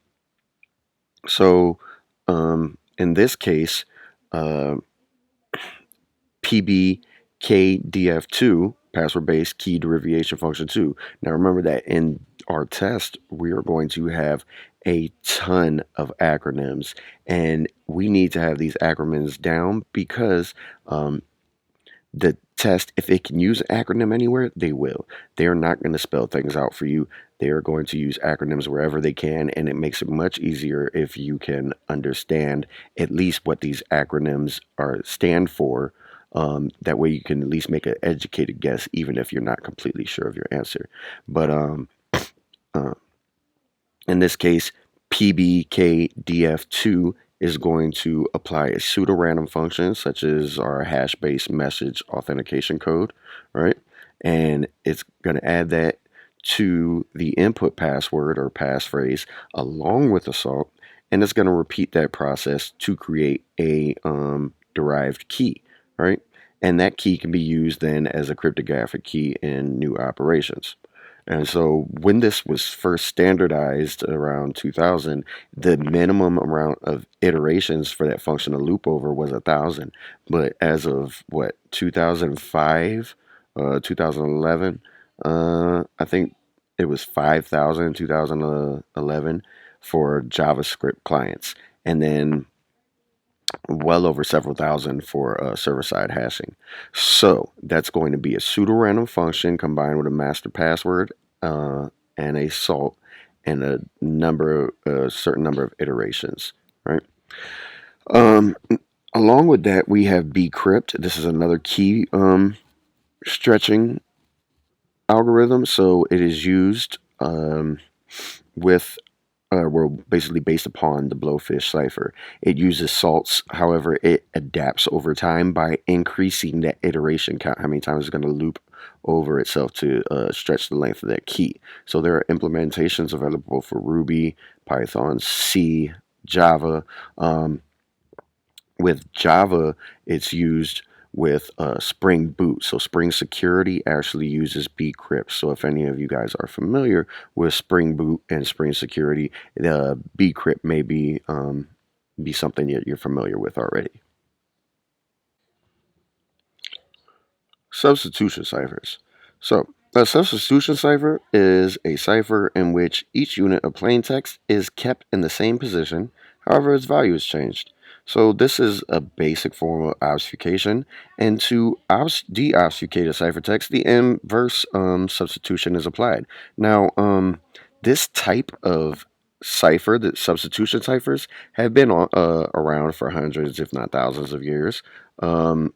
So in this case, uh, PBKDF2, password-based key derivation function 2. Now remember that in our test, we are going to have a ton of acronyms, and we need to have these acronyms down because the test, if it can use an acronym anywhere, they will. They're not going to spell things out for you. They are going to use acronyms wherever they can, and it makes it much easier if you can understand at least what these acronyms are stand for. That way, you can at least make an educated guess, even if you're not completely sure of your answer. But uh, in this case, PBKDF2 is going to apply a pseudo-random function, such as our hash-based message authentication code, right? And it's going to add that to the input password or passphrase along with the salt, and it's going to repeat that process to create a derived key, right? And that key can be used then as a cryptographic key in new operations. And so when this was first standardized around 2000, the minimum amount of iterations for that function to loop over was 1,000. But as of what, 2005, 2011, I think it was 5,000 in 2011 for JavaScript clients. And then well over several thousand for server-side hashing. So that's going to be a pseudo-random function combined with a master password and a salt and a certain number of iterations, right? Um, Along with that, we have bcrypt. This is another key stretching algorithm. So it is used with were basically based upon the Blowfish cipher. It uses salts, however, it adapts over time by increasing that iteration count, how many times it's going to loop over itself to stretch the length of that key. So there are implementations available for Ruby, Python, C, Java. Um, with Java, it's used with Spring Boot. So Spring Security actually uses bcrypt. So if any of you guys are familiar with Spring Boot and Spring Security, the bcrypt may be something that you're familiar with already. Substitution ciphers. So, a substitution cipher is a cipher in which each unit of plain text is kept in the same position, however, its value is changed. So, this is a basic form of obfuscation, and to deobfuscate a ciphertext, the inverse substitution is applied. Now, This type of cipher, the substitution ciphers, have been around for hundreds, if not thousands, of years. Um,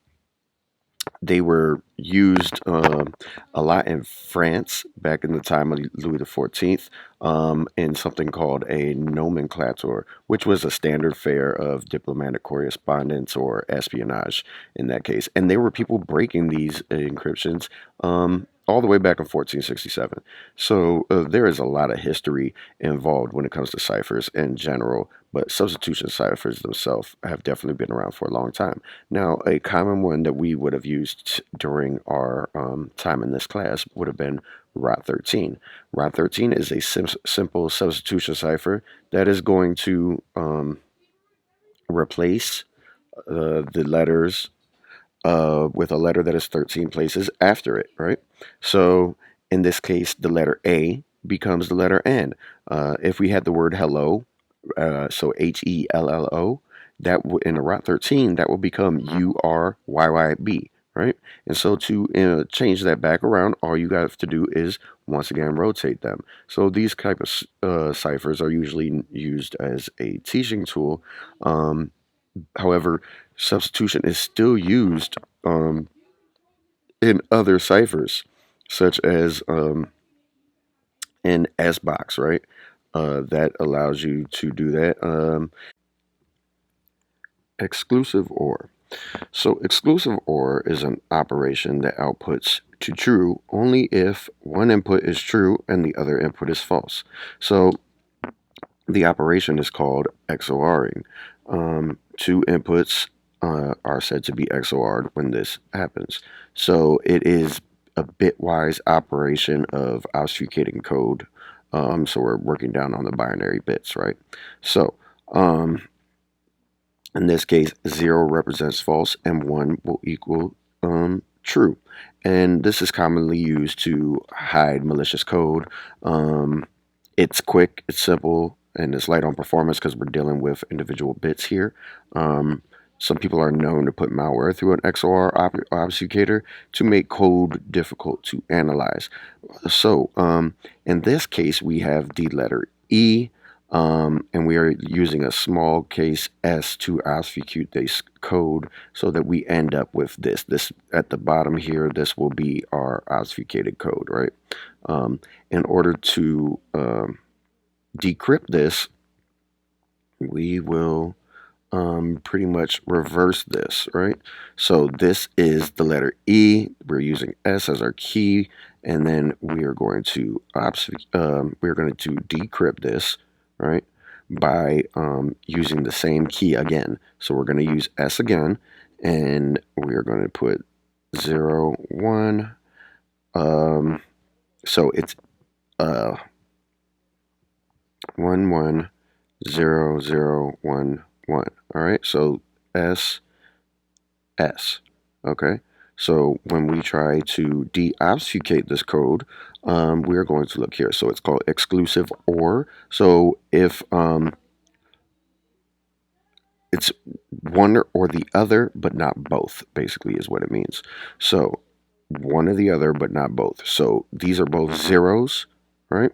they were used a lot in France back in the time of Louis XIV in something called a nomenclator, which was a standard fare of diplomatic correspondence or espionage in that case. And there were people breaking these encryptions all the way back in 1467. So there is a lot of history involved when it comes to ciphers in general, but substitution ciphers themselves have definitely been around for a long time. Now, a common one that we would have used during our time in this class would have been ROT13. ROT13 is a simple substitution cipher that is going to replace the letters with a letter that is 13 places after it, right? So in this case, the letter A becomes the letter N. If we had the word hello, so HELLO, that in a ROT13, that will become URYYB, right? And so to change that back around, all you have to do is once again rotate them. So these type of ciphers are usually used as a teaching tool. However, substitution is still used in other ciphers, such as in SBox, right? That allows you to do that. Exclusive OR. So exclusive OR is an operation that outputs to true only if one input is true and the other input is false. So the operation is called XORing. Two inputs are said to be XORed when this happens. So it is a bitwise operation of obfuscating code. So we're working down on the binary bits, right? So in this case, 0 represents false and 1 will equal true. And this is commonly used to hide malicious code. It's quick, it's simple, and it's light on performance because we're dealing with individual bits here. Some people are known to put malware through an XOR obfuscator to make code difficult to analyze. So in this case, we have the letter E, and we are using a small case s to obfuscate this code so that we end up with this. This at the bottom here, this will be our obfuscated code, right? In order to decrypt this, we will pretty much reverse this, right? So this is the letter E. We're using S as our key, and then we are going to decrypt this, right, by using the same key again. So we're going to use S again, and we are going to put 0, 1. So it's 1 1 0 0 1 1. All right, so S S. Okay, so when we try to deobfuscate this code, we're going to look here. So it's called exclusive OR. So if it's one or the other, but not both, basically is what it means. So one or the other, but not both. So these are both zeros, right?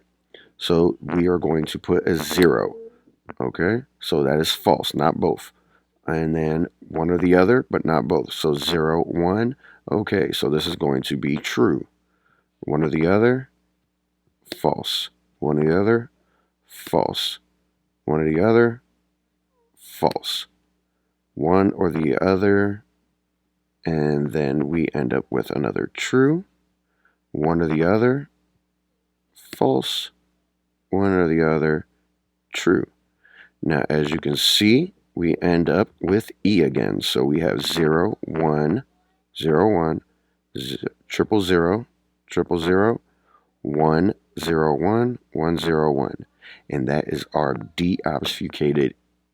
So we are going to put a 0. Okay, so that is false, not both. And then one or the other, but not both. So 0, 1. Okay, so this is going to be true. One or the other, false. One or the other, false. One or the other, false. One or the other, and then we end up with another true. One or the other, false. One or the other, true. Now, as you can see, we end up with E again. So we have 0, 1, 0, 1, 0, 0, 0, 0, 1, 0, 1, 1, 0, 1. And that is our deobfuscated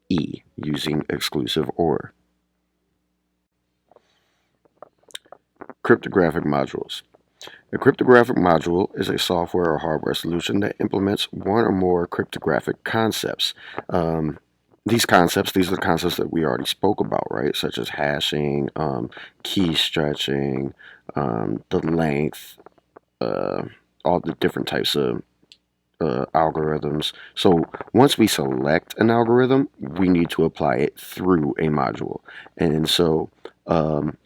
E using exclusive OR. Cryptographic modules. A cryptographic module is a software or hardware solution that implements one or more cryptographic concepts. These are the concepts that we already spoke about, right? Such as hashing, key stretching, the length, all the different types of algorithms. So once we select an algorithm, we need to apply it through a module. And so um,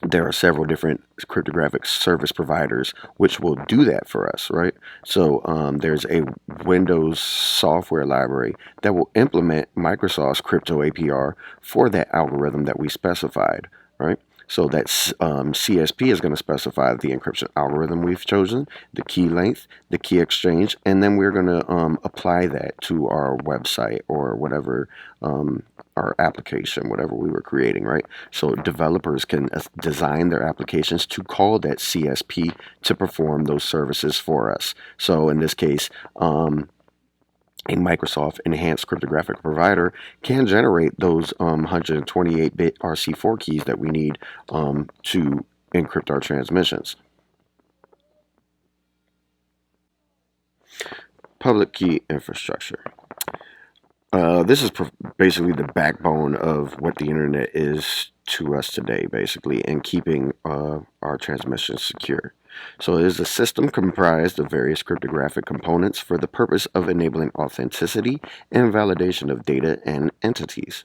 there are several different cryptographic service providers which will do that for us, right? So there's a Windows software library that will implement Microsoft's crypto APR for that algorithm that we specified, right? So that CSP is going to specify the encryption algorithm we've chosen, the key length, the key exchange, and then we're going to apply that to our website or whatever our application, whatever we were creating, right? So developers can design their applications to call that CSP to perform those services for us. So in this case, a Microsoft enhanced cryptographic provider can generate those 128-bit RC4 keys that we need to encrypt our transmissions. Public key infrastructure. This is basically the backbone of what the internet is to us today, basically, and keeping our transmissions secure. So it is a system comprised of various cryptographic components for the purpose of enabling authenticity and validation of data and entities.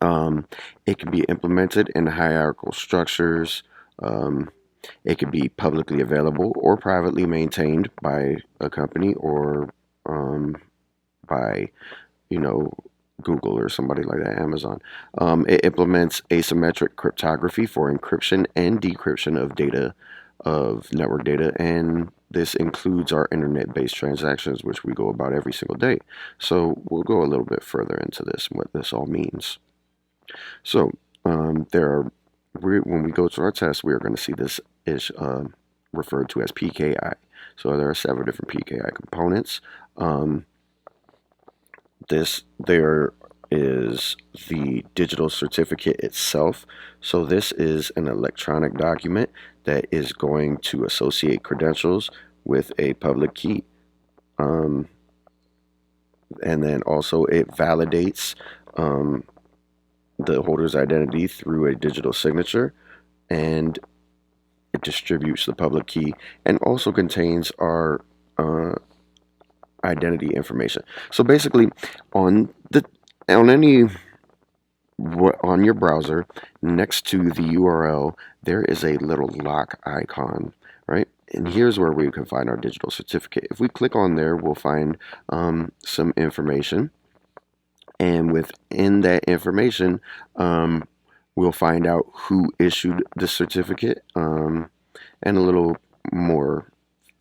It can be implemented in hierarchical structures. It can be publicly available or privately maintained by a company or by Google or somebody like that, Amazon. It implements asymmetric cryptography for encryption and decryption of data, of network data, and this includes our internet-based transactions, which we go about every single day. So we'll go a little bit further into this and what this all means. So when we go to our test, we are going to see this is referred to as PKI. So there are several different PKI components. There is the digital certificate itself. So this is an electronic document that is going to associate credentials with a public key. And then also it validates the holder's identity through a digital signature, and it distributes the public key and also contains our identity information. So basically, on your browser, next to the URL, there is a little lock icon, right? And here's where we can find our digital certificate. If we click on there, we'll find some information, and within that information, we'll find out who issued the certificate and a little more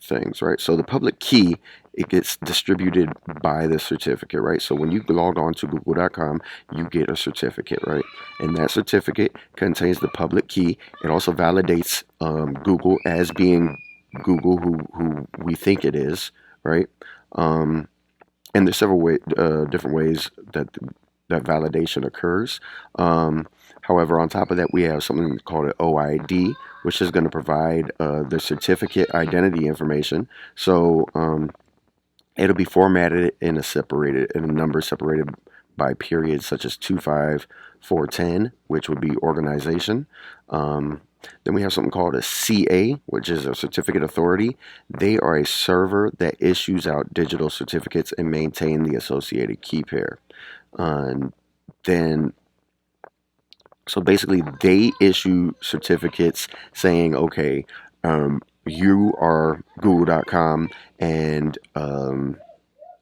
things, right? So the public key, it gets distributed by the certificate, right? So when you log on to google.com, you get a certificate, right? And that certificate contains the public key. It also validates Google as being Google, who we think it is, right? And there's several different ways that validation occurs. However, on top of that, we have something called an OID, which is going to provide the certificate identity information. So it'll be formatted in a number separated by periods such as 25410, which would be organization. Then we have something called a CA, which is a certificate authority. They are a server that issues out digital certificates and maintain the associated key pair. So basically, they issue certificates saying, okay, you are google.com, and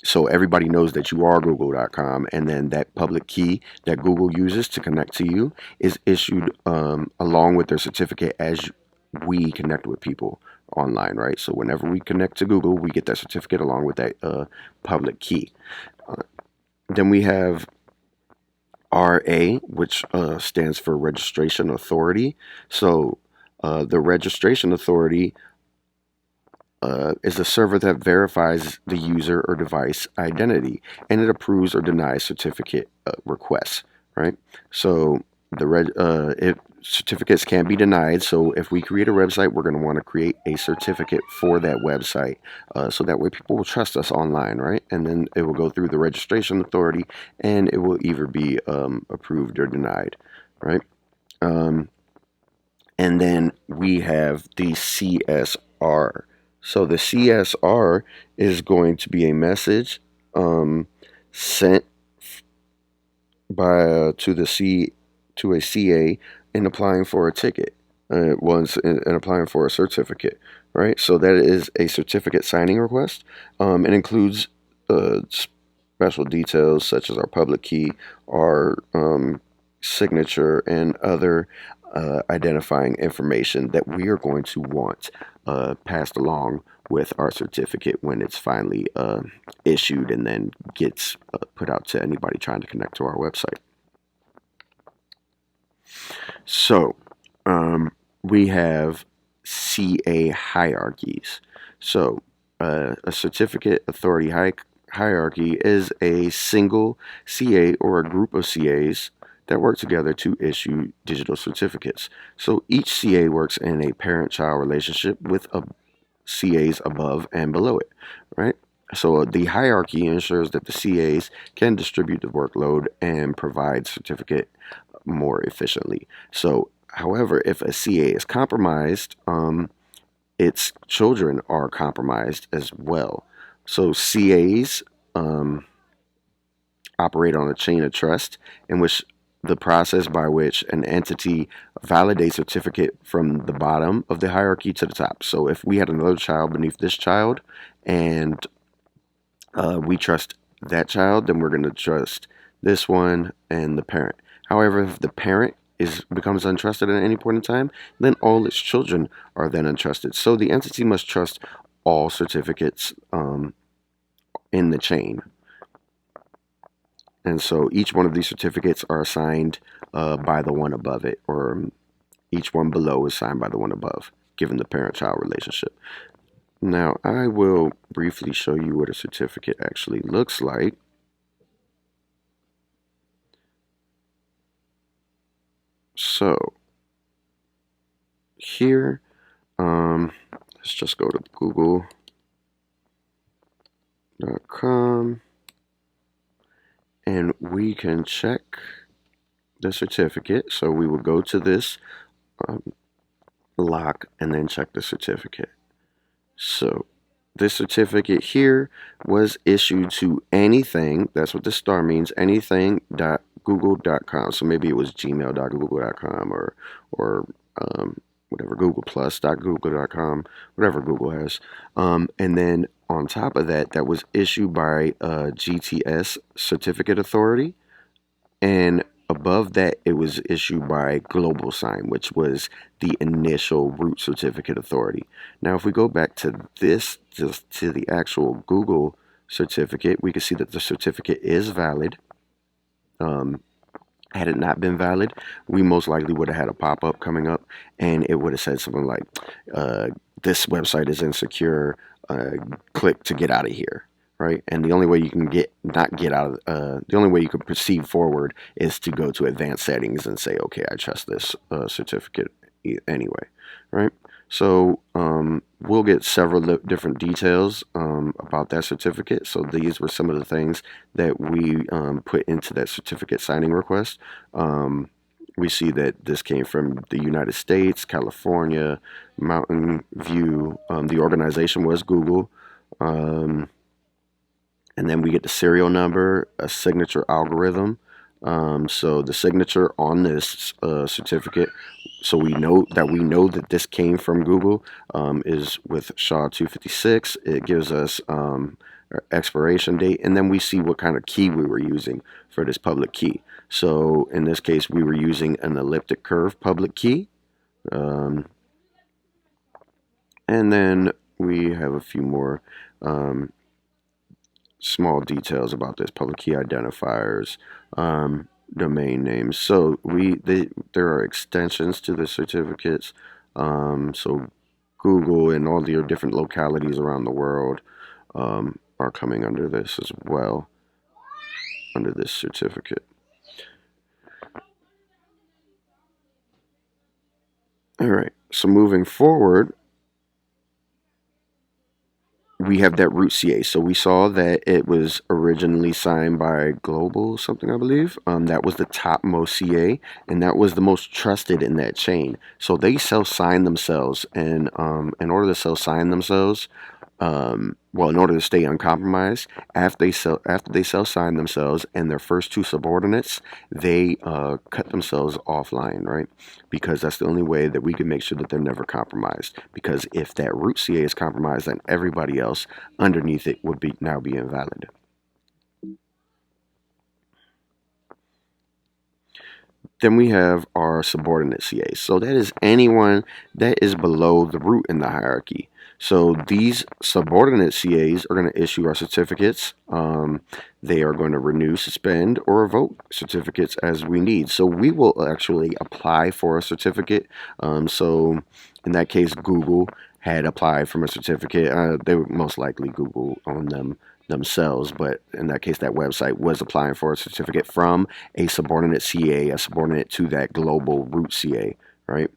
so everybody knows that you are google.com, and then that public key that Google uses to connect to you is issued along with their certificate as we connect with people online, right? So whenever we connect to Google, we get that certificate along with that public key. Then we have RA, which stands for Registration Authority. So the Registration Authority is a server that verifies the user or device identity, and it approves or denies certificate requests, right? So certificates can be denied. So if we create a website, we're going to want to create a certificate for that website, so that way people will trust us online, right? And then it will go through the registration authority, and it will either be approved or denied, right? And then we have the CSR, So the CSR is going to be a message sent by to a CA in applying for a ticket, once in applying for a certificate, right? So that is a certificate signing request. It includes special details such as our public key, our signature, and other identifying information that we are going to want passed along with our certificate when it's finally issued and then gets put out to anybody trying to connect to our website. So, we have CA hierarchies. So, a certificate authority hierarchy is a single CA or a group of CAs that work together to issue digital certificates. So, each CA works in a parent child relationship with CAs above and below it, right? So, the hierarchy ensures that the CAs can distribute the workload and provide certificate more efficiently. So, however, if a CA is compromised, its children are compromised as well. So, CAs operate on a chain of trust in which the process by which an entity validates certificate from the bottom of the hierarchy to the top. So, if we had another child beneath this child and we trust that child, then we're going to trust this one and the parent. However, if the parent becomes untrusted at any point in time, then all its children are then untrusted. So the entity must trust all certificates in the chain. And so each one of these certificates are assigned by the one above it, or each one below is signed by the one above, given the parent-child relationship. Now, I will briefly show you what a certificate actually looks like. So, here, let's just go to google.com and we can check the certificate. So we will go to this lock and then check the certificate. So this certificate here was issued to anything, that's what the star means, anything.google.com. So maybe it was gmail.google.com or whatever, Google Plus.google.com, whatever Google has. And then on top of that, that was issued by GTS Certificate Authority. And above that, it was issued by GlobalSign, which was the initial root certificate authority. Now, if we go back to this, just to the actual Google certificate, we can see that the certificate is valid. Had it not been valid, we most likely would have had a pop-up coming up, and it would have said something like, "This website is insecure. Click to get out of here." Right, and the only way you can not get out of the only way you can proceed forward is to go to advanced settings and say, "Okay, I trust this certificate anyway." Right. So we'll get several different details about that certificate. So these were some of the things that we put into that certificate signing request. We see that this came from the United States, California, Mountain View. The organization was Google. And then we get the serial number, a signature algorithm. So the signature on this certificate, so we know that this came from Google, is with SHA-256. It gives us our expiration date, and then we see what kind of key we were using for this public key. So in this case, we were using an elliptic curve public key. And then we have a few more small details about this: public key identifiers, domain names. So there are extensions to the certificates. So Google and all the different localities around the world are coming under this as well, under this certificate. All right. So moving forward, we have that root CA. So we saw that it was originally signed by Global something, I believe. That was the topmost CA, and that was the most trusted in that chain. So they self-sign themselves, and in order to self-sign themselves, well, in order to stay uncompromised, after they self-sign themselves and their first two subordinates, they cut themselves offline, right? Because that's the only way that we can make sure that they're never compromised. Because if that root CA is compromised, then everybody else underneath it would be now be invalid. Then we have our subordinate CAs. So that is anyone that is below the root in the hierarchy. So these subordinate CAs are going to issue our certificates. They are going to renew, suspend, or revoke certificates as we need. So we will actually apply for a certificate. So in that case, Google had applied for a certificate. They would most likely Google on themselves, but in that case, that website was applying for a certificate from a subordinate CA, a subordinate to that global root CA, right?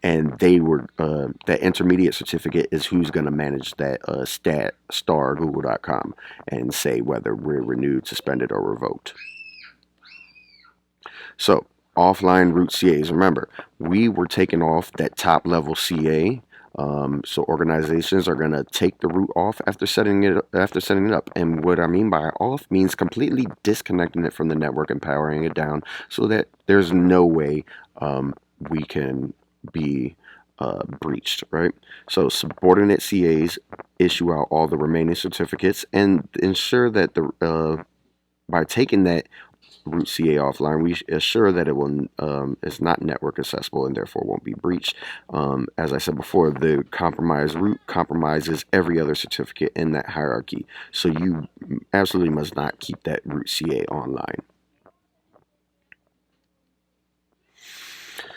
And they were that intermediate certificate is who's going to manage that stat star google.com and say whether we're renewed, suspended, or revoked. So offline root CAs. Remember, we were taking off that top level CA. So organizations are going to take the root off after setting it up. And what I mean by off means completely disconnecting it from the network and powering it down, so that there's no way we can be breached, right? So subordinate CAs issue out all the remaining certificates and ensure that the by taking that root CA offline, we assure that it will is not network accessible and therefore won't be breached. As I said before, the compromised root compromises every other certificate in that hierarchy. So you absolutely must not keep that root CA online.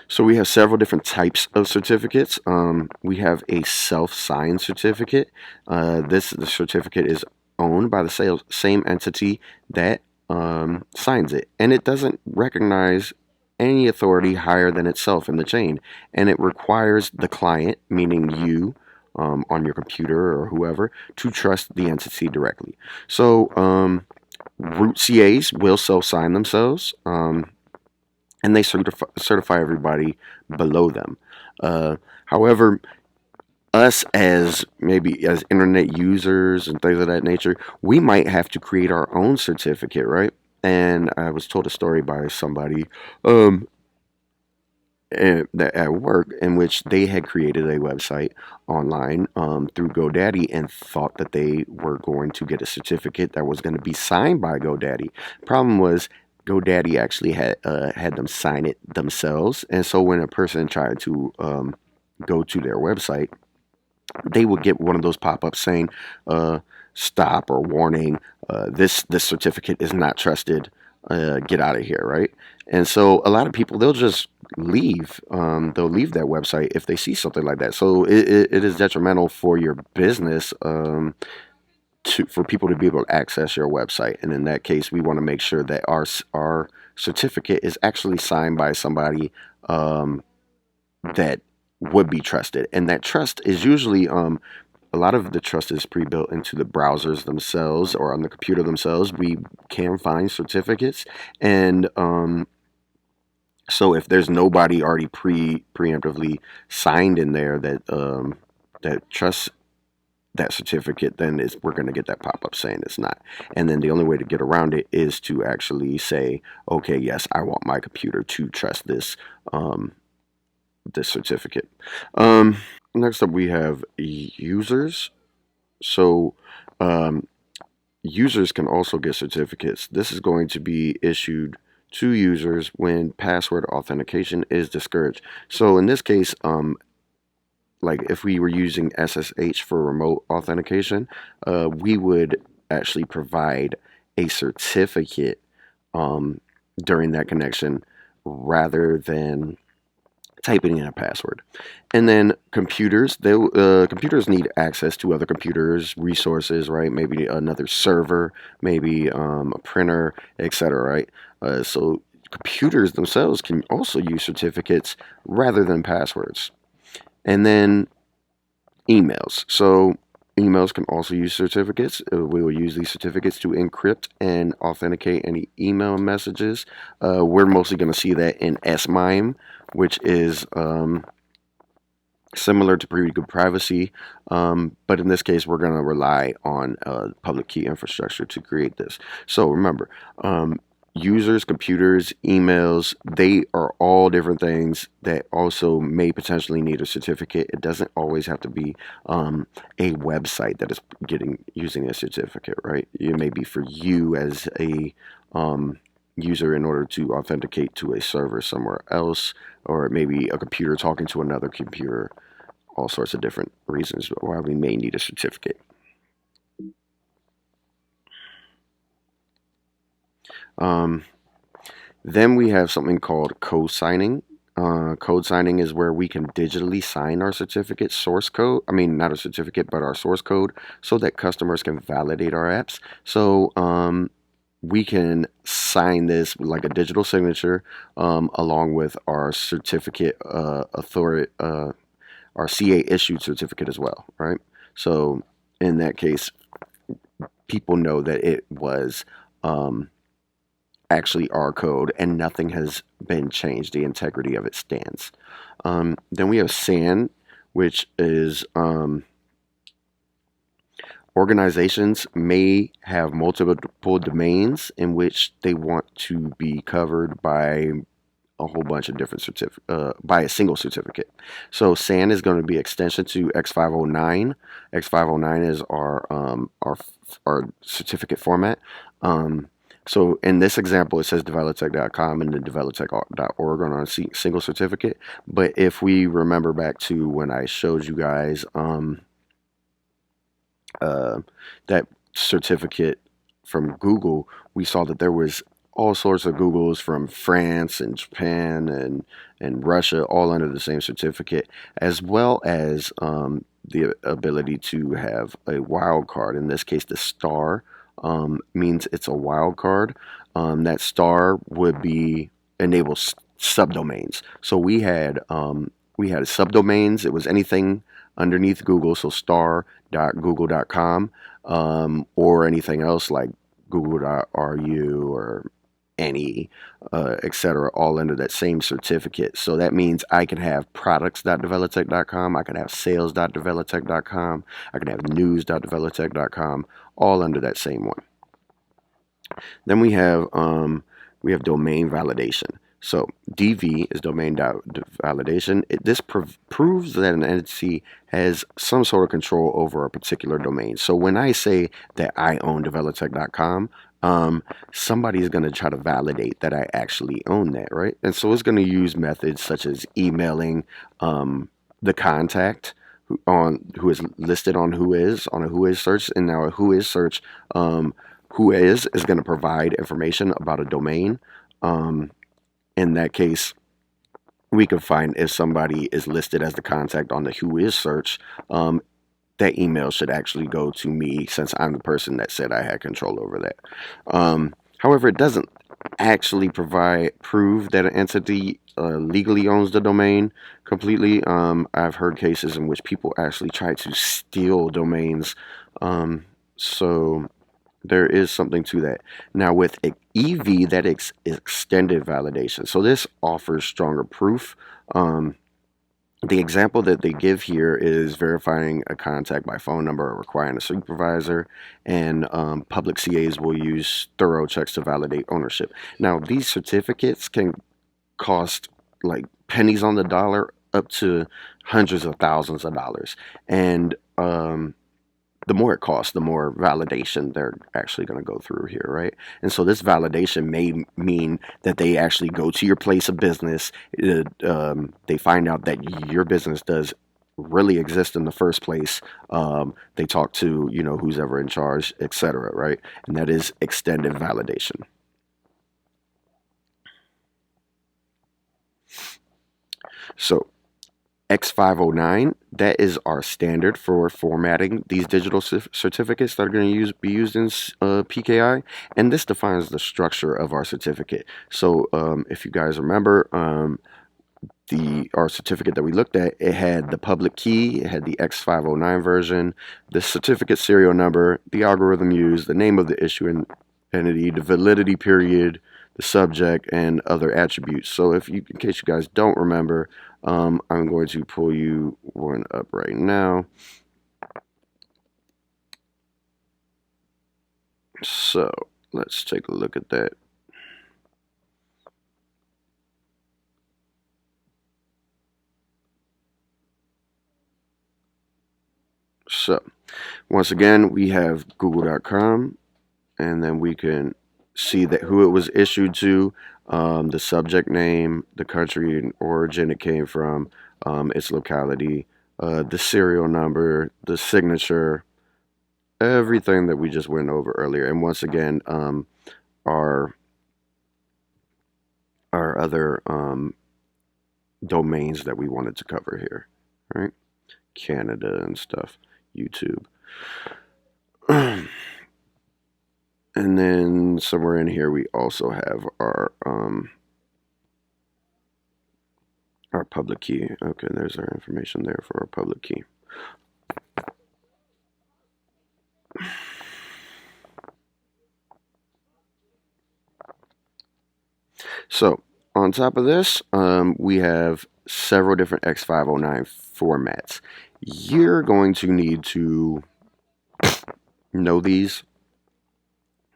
So we have several different types of certificates. We have a self-signed certificate. The certificate is owned by the same entity that signs it, and it doesn't recognize any authority higher than itself in the chain, and it requires the client, meaning you, on your computer or whoever, to trust the entity directly. So root CAs will self-sign themselves. And they certify everybody below them. However, us as maybe as internet users and things of that nature, we might have to create our own certificate, right? And I was told a story by somebody at work in which they had created a website online through GoDaddy and thought that they were going to get a certificate that was going to be signed by GoDaddy. Problem was, GoDaddy actually had them sign it themselves, and so when a person tried to go to their website, they would get one of those pop-ups saying stop or warning, this certificate is not trusted, get out of here, right? And so a lot of people, they'll just leave. They'll leave that website if they see something like that. So it is detrimental for your business for people to be able to access your website. And in that case, we want to make sure that our certificate is actually signed by somebody that would be trusted. And that trust is usually a lot of the trust is pre-built into the browsers themselves or on the computer themselves. We can find certificates, and so if there's nobody already preemptively signed in there that trusts that certificate, then we're going to get that pop-up saying it's not. And then the only way to get around it is to actually say, okay, yes, I want my computer to trust this this certificate. Next up, we have users. So users can also get certificates. This is going to be issued to users when password authentication is discouraged. So in this case, like if we were using SSH for remote authentication, we would actually provide a certificate during that connection rather than typing in a password. And then computers, computers need access to other computers, resources, right? Maybe another server, maybe a printer, etc., right? So computers themselves can also use certificates rather than passwords. And then emails. So Emails can also use certificates. We will use these certificates to encrypt and authenticate any email messages. We're mostly going to see that in SMIME, which is similar to pretty good privacy, but in this case, we're going to rely on public key infrastructure to create this. So remember, users, computers, emails, they are all different things that also may potentially need a certificate. It doesn't always have to be a website that is using a certificate, right? It may be for you as a user in order to authenticate to a server somewhere else, or maybe a computer talking to another computer. All sorts of different reasons why we may need a certificate. Um, Then we have something called code signing. Code signing is where we can digitally sign our certificate source code. I mean, not a certificate, but our source code, so that customers can validate our apps. So we can sign this like a digital signature, along with our certificate authority, our CA issued certificate as well, right? So in that case, people know that it was um, actually our code and nothing has been changed. The integrity of it stands. Then we have SAN, which is organizations may have multiple domains in which they want to be covered by a whole bunch of different by a single certificate. So SAN is going to be extension to X509. X509 is our certificate format. So in this example, it says developtech.com and then developtech.org on our single certificate. But if we remember back to when I showed you guys that certificate from Google, we saw that there was all sorts of Googles from France and Japan and Russia, all under the same certificate, as well as the ability to have a wildcard. In this case, the star means it's a wildcard. That star would be enable subdomains. So we had subdomains. It was anything underneath Google, so star.google.com, or anything else like google.ru or any, etc., all under that same certificate. So that means I can have products.developtech.com, I can have sales.developtech.com, I can have news.developtech.com, all under that same one. Then we have domain validation. So DV is domain validation. This proves that an entity has some sort of control over a particular domain. So when I say that I own developtech.com, somebody is going to try to validate that I actually own that, right? And so it's going to use methods such as emailing the contact who is listed on Whois on a Whois search, and now a Whois search, Whois is going to provide information about a domain. In that case, we can find if somebody is listed as the contact on the Whois search, that email should actually go to me since I'm the person that said I had control over that. However, it doesn't actually prove that an entity legally owns the domain completely. I've heard cases in which people actually try to steal domains. So there is something to that. Now with EV, that is extended validation. So this offers stronger proof. The example that they give here is verifying a contact by phone number or requiring a supervisor, and public CAs will use thorough checks to validate ownership. Now, these certificates can cost like pennies on the dollar up to hundreds of thousands of dollars. And the more it costs, the more validation they're actually going to go through here, right? And so this validation may mean that they actually go to your place of business. They find out that your business does really exist in the first place. They talk to, who's ever in charge, etc., right? And that is extended validation. So X509, that is our standard for formatting these digital certificates that are going to be used in PKI, and this defines the structure of our certificate. So if you guys remember, our certificate that we looked at, it had the public key, it had the X509 version, the certificate serial number, the algorithm used, the name of the issuing entity, the validity period, the subject, and other attributes. So in case you guys don't remember, I'm going to pull you one up right now. So let's take a look at that. So once again, we have google.com, and then we can see that who it was issued to, the subject name, the country and origin it came from, its locality, the serial number, the signature, everything that we just went over earlier. And once again, our other domains that we wanted to cover here, right? Canada and stuff, YouTube. And then somewhere in here we also have our public key. Okay, there's our information there for our public key. So on top of this, we have several different X509 formats. You're going to need to know these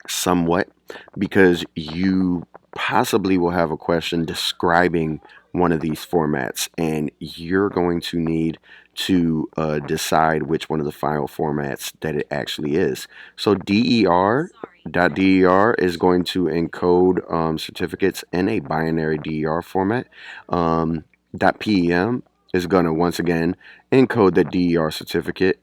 somewhat, because you possibly will have a question describing one of these formats, and you're going to need to decide which one of the file formats that it actually is. So DER is going to encode certificates in a binary DER format. .PEM is going to once again encode the DER certificate.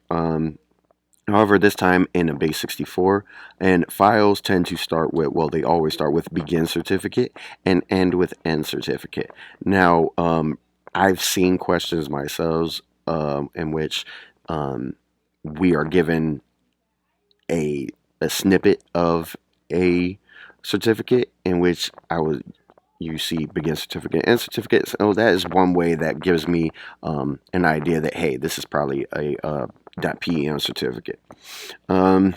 However, this time in a base 64, and files tend to start with, well, they always start with begin certificate and end with end certificate. Now, I've seen questions myself in which we are given a snippet of a certificate in which you see begin certificate, end certificate. So that is one way that gives me an idea that, hey, this is probably a .PEM certificate. Then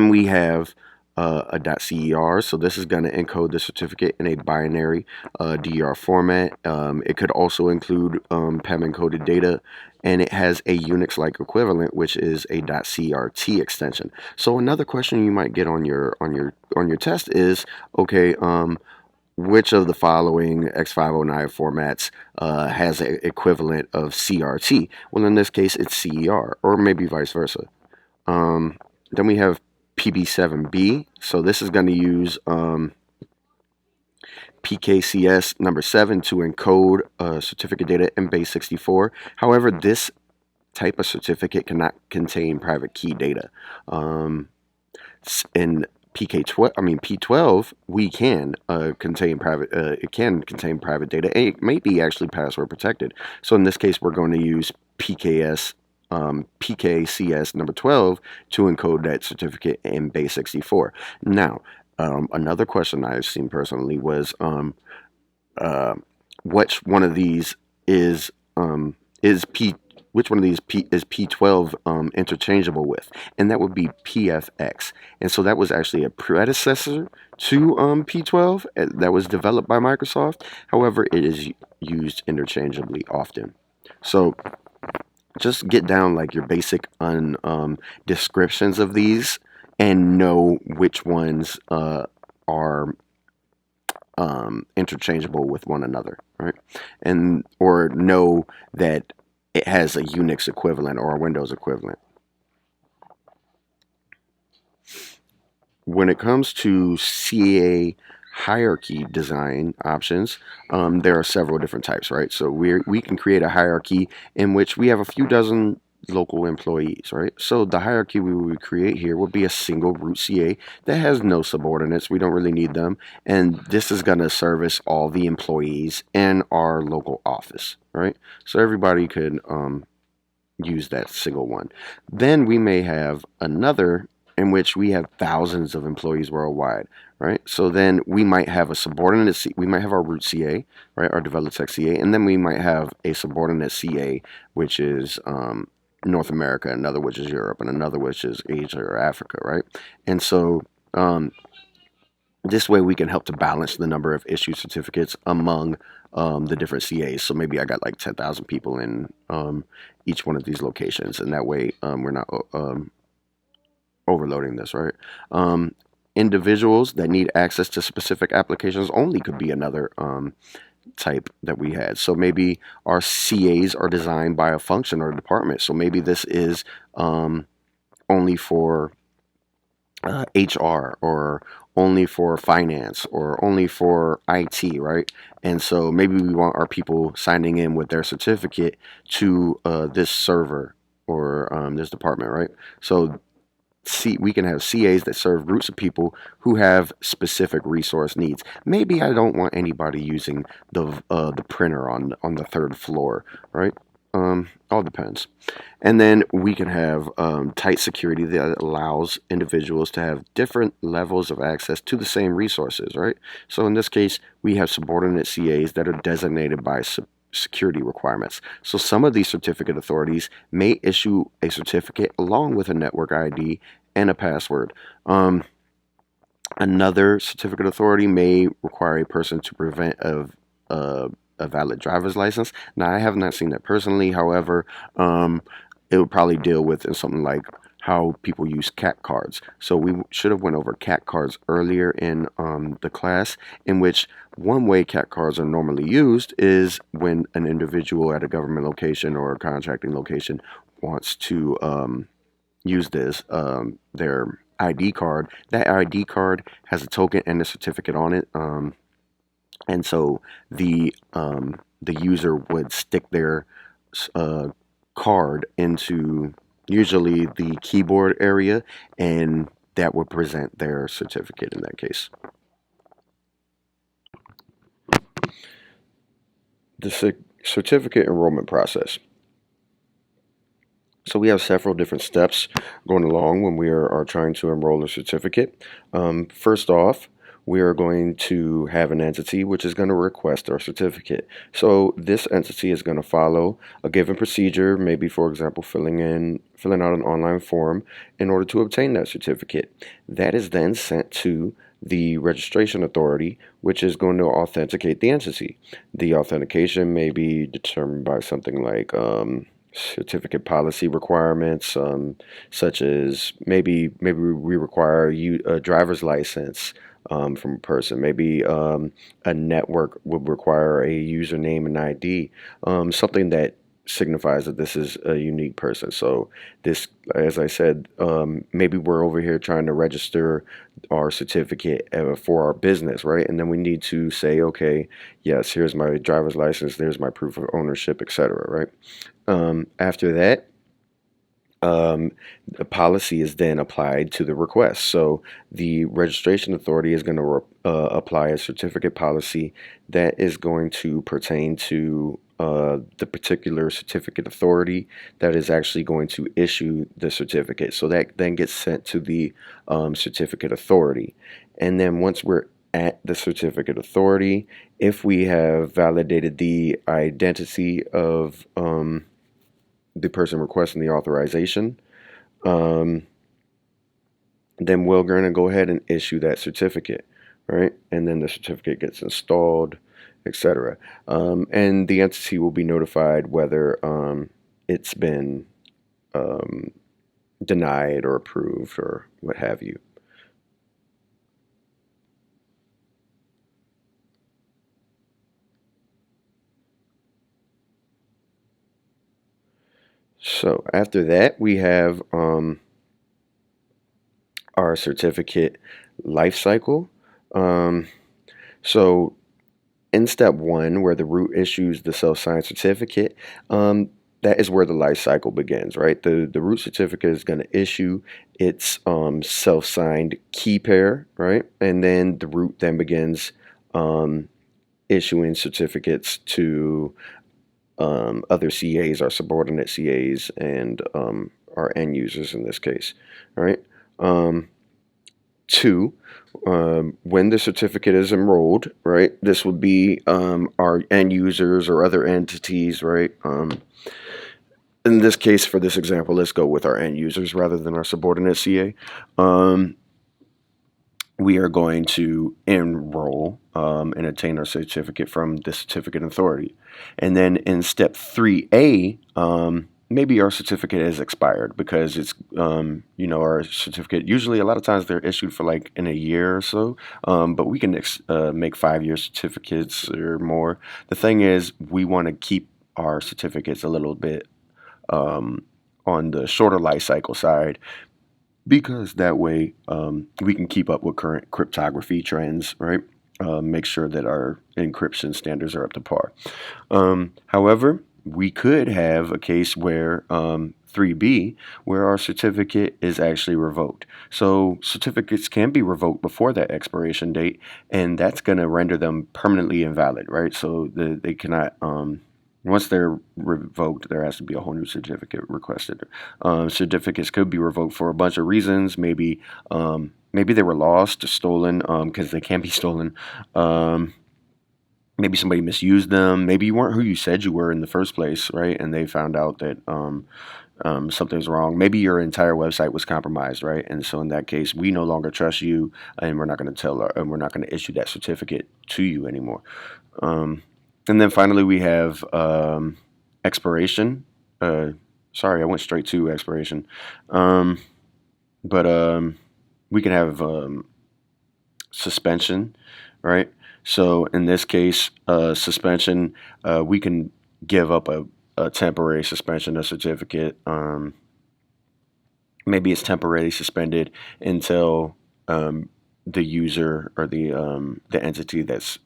we have a .CER, so this is going to encode the certificate in a binary DER format. It could also include PEM encoded data, and it has a Unix-like equivalent, which is a .CRT extension. So another question you might get on your test is, okay, which of the following X509 formats has an equivalent of CRT? Well, in this case, it's CER, or maybe vice versa. Then we have PB7B. So this is going to use PKCS number 7 to encode certificate data in base 64. However, this type of certificate cannot contain private key data. In P12, we can contain private. It can contain private data. And it may be actually password protected. So in this case, we're going to use PKCS number 12 to encode that certificate in base 64. Now, another question I've seen personally was which one of these is which one of these is P12 interchangeable with? And that would be PFX. And so that was actually a predecessor to P12 that was developed by Microsoft. However, it is used interchangeably often. So just get down like your basic descriptions of these and know which ones are interchangeable with one another, right? Or know that it has a Unix equivalent or a Windows equivalent. When it comes to CA hierarchy design options, there are several different types, right? So we can create a hierarchy in which we have a few dozen local employees, right? So the hierarchy we would create here would be a single root CA that has no subordinates. We don't really need them. And this is going to service all the employees in our local office, right? So everybody could use that single one. Then we may have another in which we have thousands of employees worldwide, right? So then we might have a subordinate, we might have our root CA, right, our Developtech CA, and then we might have a subordinate CA, which is North America, another which is Europe, and another which is Asia or Africa, right? And so um, this way we can help to balance the number of issued certificates among the different CAs. So maybe I got like 10,000 people in each one of these locations, and that way we're not overloading this, right? Um, Individuals that need access to specific applications only could be another type that we had. So maybe our CAs are designed by a function or a department. So maybe this is only for HR or only for finance or only for IT, right? And so maybe we want our people signing in with their certificate to this server or this department, right? So we can have CAs that serve groups of people who have specific resource needs. Maybe I don't want anybody using the printer on the third floor, right? All depends. And then we can have tight security that allows individuals to have different levels of access to the same resources, right? So in this case, we have subordinate CAs that are designated by security requirements. So some of these certificate authorities may issue a certificate along with a network ID and a password. Another certificate authority may require a person to prevent a valid driver's license. Now, I have not seen that personally. However, it would probably deal with in something like how people use CAT cards. So we should have went over CAT cards earlier in the class, in which one way CAT cards are normally used is when an individual at a government location or a contracting location wants to use their ID card. That ID card has a token and a certificate on it. And so the user would stick their uh, card into usually the keyboard area, and that would present their certificate in that case. The certificate enrollment process. So we have several different steps going along when we are trying to enroll a certificate. First off, we are going to have an entity which is going to request our certificate. So this entity is going to follow a given procedure, maybe for example filling out an online form in order to obtain that certificate. That is then sent to the registration authority, which is going to authenticate the entity. The authentication may be determined by something like certificate policy requirements, such as maybe we require a driver's license from a person. Maybe a network would require a username and ID, something that signifies that this is a unique person. So this, as I said, maybe we're over here trying to register our certificate for our business, right? And then we need to say, okay, yes, here's my driver's license, there's my proof of ownership, etc., right? After that, the policy is then applied to the request. So the registration authority is going to apply a certificate policy that is going to pertain to the particular certificate authority that is actually going to issue the certificate. So that then gets sent to the certificate authority. And then once we're at the certificate authority, if we have validated the identity of the person requesting the authorization, um, then we're going to go ahead and issue that certificate, right? And then the certificate gets installed, etc. And the entity will be notified whether it's been um, denied or approved or what have you. So after that, we have our certificate life cycle. Um, so in step one, where the root issues the self-signed certificate, that is where the life cycle begins, right? The root certificate is going to issue its self-signed key pair, right? And then the root then begins um, issuing certificates to other CAs, our subordinate CAs, and our end users in this case, right? Um, Two, when the certificate is enrolled, right? This would be our end users or other entities, right? In this case, for this example, let's go with our end users rather than our subordinate CA. Um, we are going to enroll and obtain our certificate from the certificate authority. And then in step 3A, maybe our certificate is expired because it's, our certificate, usually a lot of times they're issued for like in a year or so, but we can make 5-year certificates or more. The thing is, we want to keep our certificates a little bit on the shorter life cycle side because that way we can keep up with current cryptography trends, right? Make sure that our encryption standards are up to par. However, we could have a case where 3B, where our certificate is actually revoked. So certificates can be revoked before that expiration date, and that's going to render them permanently invalid, right? So they cannot. Once they're revoked, there has to be a whole new certificate requested. Certificates could be revoked for a bunch of reasons. Maybe they were lost or stolen because they can be stolen. Maybe somebody misused them. Maybe you weren't who you said you were in the first place, right? And they found out that something's wrong. Maybe your entire website was compromised, right? And so in that case, we no longer trust you, and we're not going to and we're not going to issue that certificate to you anymore. And then finally, we have expiration. Sorry, I went straight to expiration. But we can have suspension, right? So in this case, suspension, we can give up a temporary suspension, a certificate. Maybe it's temporarily suspended until the user or the entity that's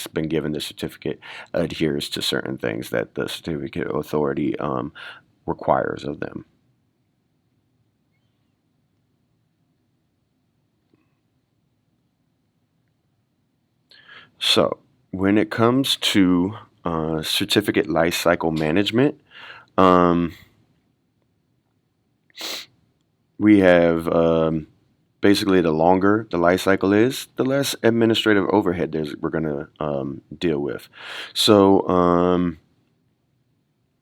been given the certificate adheres to certain things that the certificate authority requires of them. So when it comes to certificate lifecycle management, um, we have basically the longer the life cycle is, the less administrative overhead we're going to deal with. So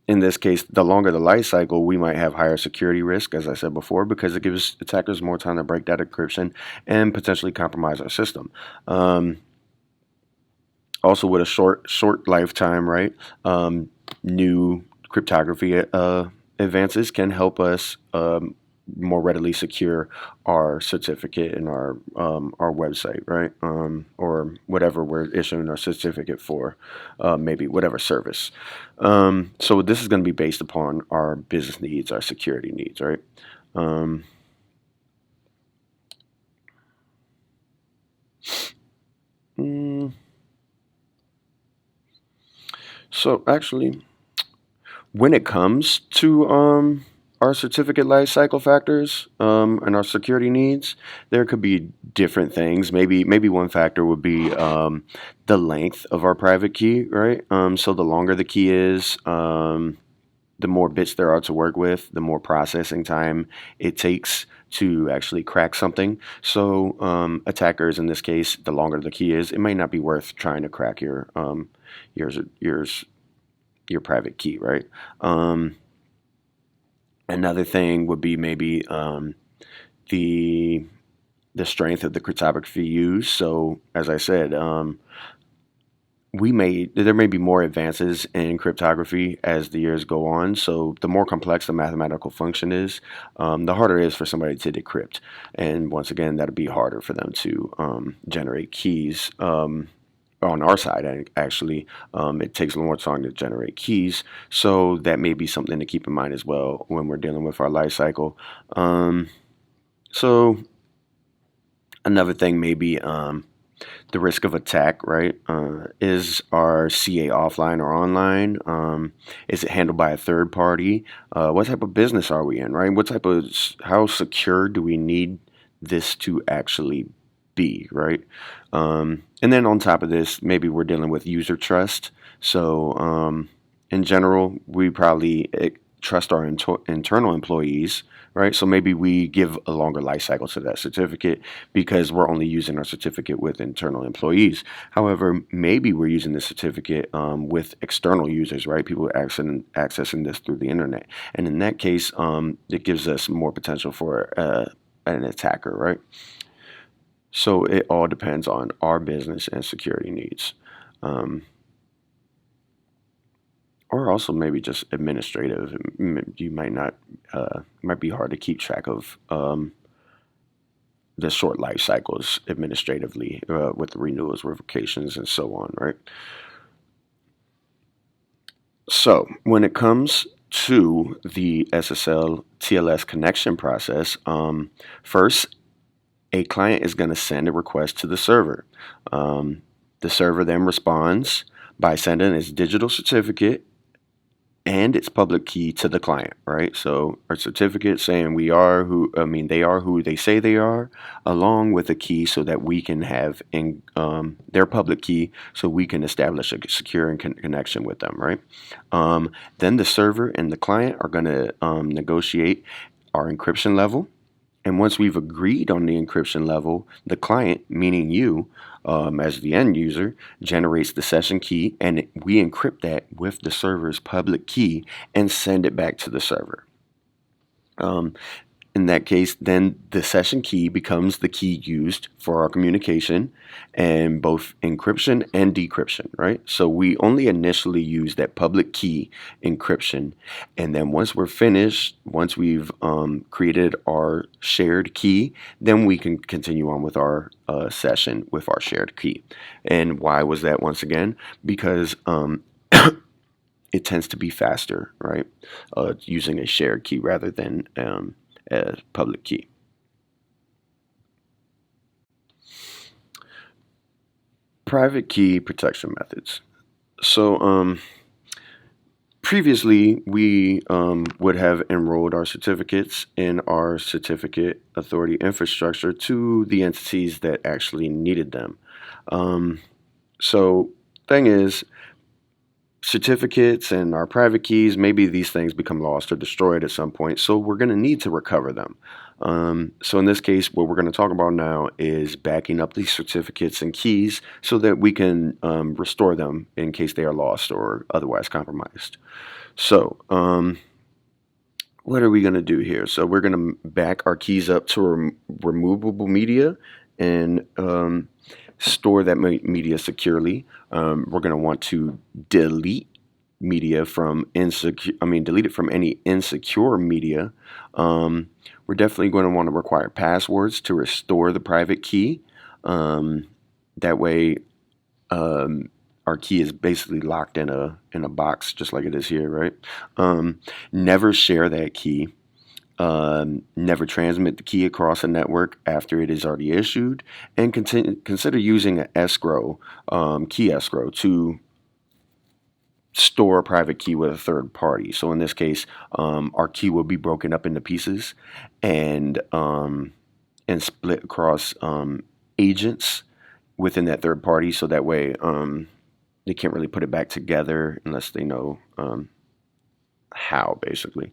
in this case, the longer the life cycle, we might have higher security risk, as I said before, because it gives attackers more time to break that encryption and potentially compromise our system. Also, with a short lifetime, right? New cryptography advances can help us more readily secure our certificate and our website, right? Or whatever we're issuing our certificate for, maybe whatever service. So this is going to be based upon our business needs, our security needs, right? Mm, so actually, when it comes to our certificate life cycle factors and our security needs, there could be different things. Maybe one factor would be the length of our private key, right? So the longer the key is, the more bits there are to work with, the more processing time it takes to actually crack something. So attackers, in this case, the longer the key is, it may not be worth trying to crack yours yours your private key, right? Um, Another thing would be maybe the the strength of the cryptography used. So, as I said, there may be more advances in cryptography as the years go on. So, the more complex the mathematical function is, the harder it is for somebody to decrypt. And once again, that'll be harder for them to generate keys. On our side, actually, it takes a little more time to generate keys. So that may be something to keep in mind as well when we're dealing with our life cycle. So another thing may be the risk of attack, right? Is our CA offline or online? Is it handled by a third party? What type of business are we in, right? How secure do we need this to actually be, right? And then on top of this, maybe we're dealing with user trust. So in general, we probably trust our internal employees, right? So maybe we give a longer life cycle to that certificate because we're only using our certificate with internal employees. However, maybe we're using the certificate with external users, right? People accessing this through the internet. And in that case, it gives us more potential for an attacker, right? So it all depends on our business and security needs. Um, or also maybe just administrative. You might not, might be hard to keep track of the short life cycles administratively with the renewals, revocations, and so on, right? So when it comes to the SSL TLS connection process, first, a client is going to send a request to the server. Um, the server then responds by sending its digital certificate and its public key to the client, right? So our certificate saying they are who they say they are, along with a key so that we can have in their public key so we can establish a secure connection with them, right? Then the server and the client are going to negotiate our encryption level. And once we've agreed on the encryption level, the client, meaning you, as the end user, generates the session key, and we encrypt that with the server's public key and send it back to the server. Um, in that case, then the session key becomes the key used for our communication and both encryption and decryption, right? So we only initially use that public key encryption. And then once we're finished, once we've created our shared key, then we can continue on with our session with our shared key. And why was that once again? Because it tends to be faster, right? Using a shared key rather than a public key. Private key protection methods. So previously, we would have enrolled our certificates in our certificate authority infrastructure to the entities that actually needed them. Um, so thing is, certificates and our private keys, maybe these things become lost or destroyed at some point. So we're going to need to recover them. So in this case, what we're going to talk about now is backing up these certificates and keys so that we can restore them in case they are lost or otherwise compromised. So what are we going to do here? So we're going to back our keys up to removable media and store that media securely. We're going to want to delete media from delete it from any insecure media. We're definitely going to want to require passwords to restore the private key. That way, our key is basically locked in a box, just like it is here, right? Never share that key. Never transmit the key across a network after it is already issued, and consider using an escrow, key escrow, to store a private key with a third party. So in this case, our key will be broken up into pieces and split across agents within that third party. So that way, they can't really put it back together unless they know how, basically.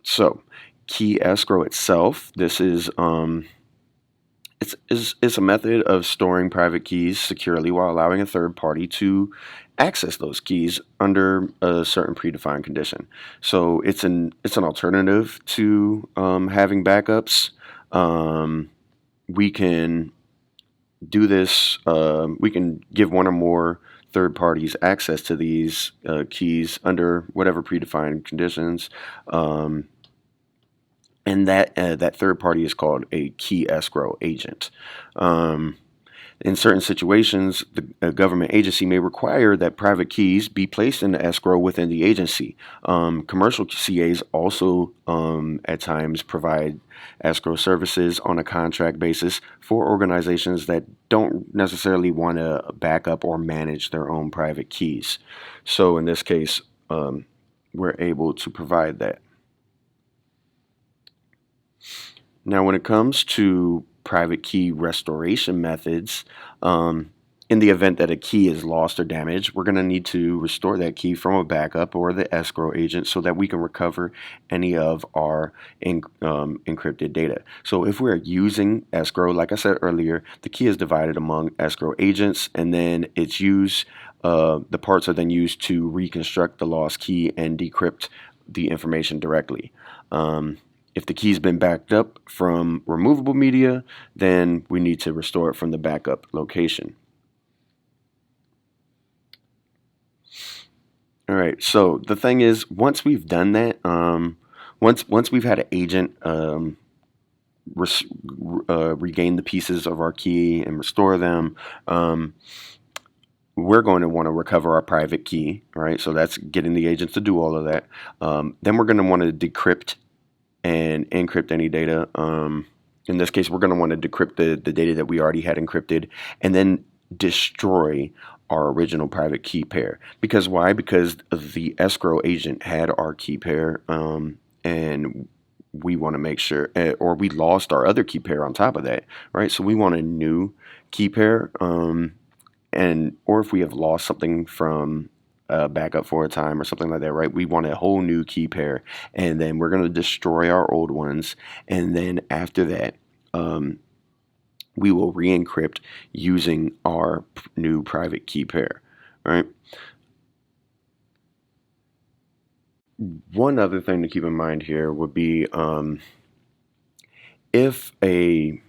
So, key escrow itself, this is it's a method of storing private keys securely while allowing a third party to access those keys under a certain predefined condition. So it's an alternative to having backups. We can do this. We can give one or more third parties access to these keys under whatever predefined conditions. And that third party is called a key escrow agent. In certain situations, the government agency may require that private keys be placed in the escrow within the agency. Commercial CAs also at times provide escrow services on a contract basis for organizations that don't necessarily want to back up or manage their own private keys. So in this case, we're able to provide that. Now, when it comes to private key restoration methods, in the event that a key is lost or damaged, we're going to need to restore that key from a backup or the escrow agent so that we can recover any of our encrypted data. So if we're using escrow, like I said earlier, the key is divided among escrow agents, and then it's used. The parts are then used to reconstruct the lost key and decrypt the information directly. If the key's been backed up from removable media, then we need to restore it from the backup location. All right. So the thing is, once we've done that, once we've had an agent res- regain the pieces of our key and restore them, we're going to want to recover our private key, right? So that's getting the agents to do all of that. Then we're going to want to decrypt and encrypt any data. In this case, we're going to want to decrypt the data that we already had encrypted, and then destroy our original private key pair. Because why? Because the escrow agent had our key pair, and we want to make sure, or we lost our other key pair on top of that, right? So we want a new key pair, and or if we have lost something from backup for a time or something like that, right? We want a whole new key pair, and then we're going to destroy our old ones, and then after that, we will re-encrypt using our new private key pair, right? One other thing to keep in mind here would be if a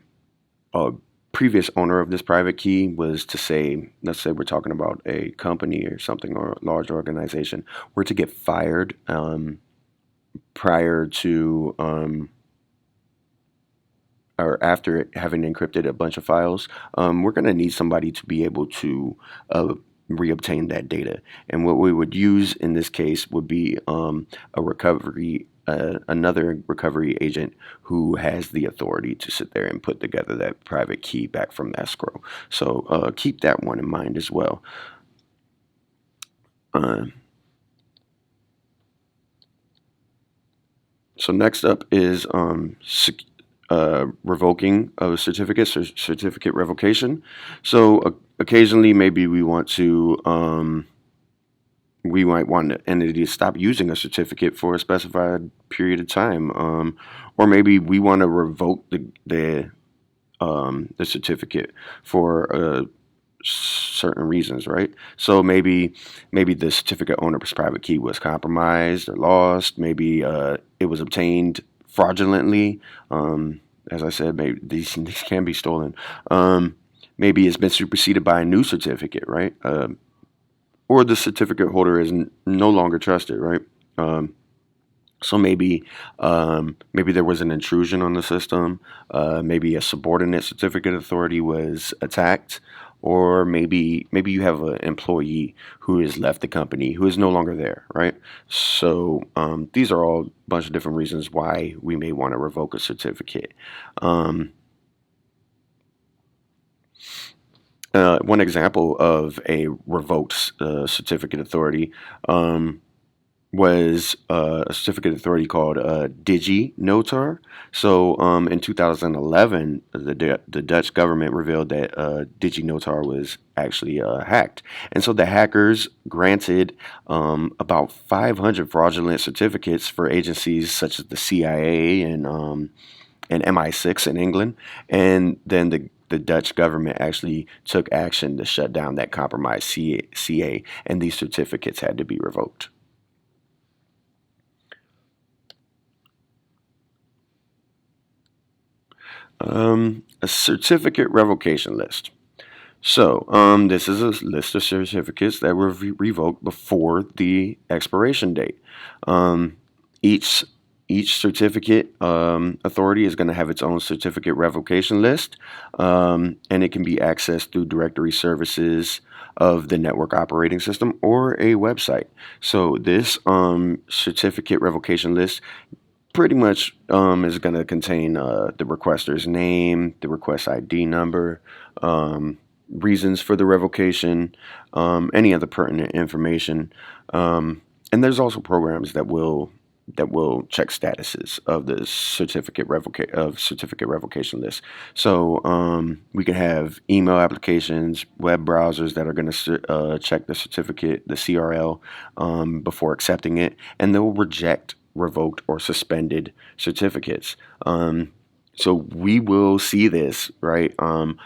previous owner of this private key was to say, let's say we're talking about a company or something or a large organization, were to get fired prior to or after having encrypted a bunch of files, we're going to need somebody to be able to reobtain that data. And what we would use in this case would be a recovery, another recovery agent who has the authority to sit there and put together that private key back from escrow. So keep that one in mind as well. So next up is revoking of a certificate, certificate revocation. So occasionally, maybe we might want an entity to stop using a certificate for a specified period of time, or maybe we want to revoke the certificate for certain reasons, right? So maybe the certificate owner's private key was compromised or lost. Maybe it was obtained fraudulently. As I said, maybe these can be stolen. Maybe it's been superseded by a new certificate, right? Or the certificate holder is no longer trusted, right? So maybe there was an intrusion on the system. Maybe a subordinate certificate authority was attacked, or maybe you have an employee who has left the company who is no longer there, right? So these are all a bunch of different reasons why we may want to revoke a certificate. One example of a revoked certificate authority was a certificate authority called DigiNotar. So in 2011, the Dutch government revealed that DigiNotar was actually hacked. And so the hackers granted about 500 fraudulent certificates for agencies such as the CIA and MI6 in England. And then the Dutch government actually took action to shut down that compromised CA, and these certificates had to be revoked. A certificate revocation list. So, this is a list of certificates that were revoked before the expiration date. Each each certificate authority is going to have its own certificate revocation list, and it can be accessed through directory services of the network operating system or a website. So, this certificate revocation list pretty much is going to contain the requester's name, the request ID number, reasons for the revocation, any other pertinent information. And there's also programs that will that will check statuses of the certificate revocation list. So we can have email applications, web browsers that are going to check the certificate, the CRL, before accepting it, and they'll reject revoked or suspended certificates. So we will see this, right?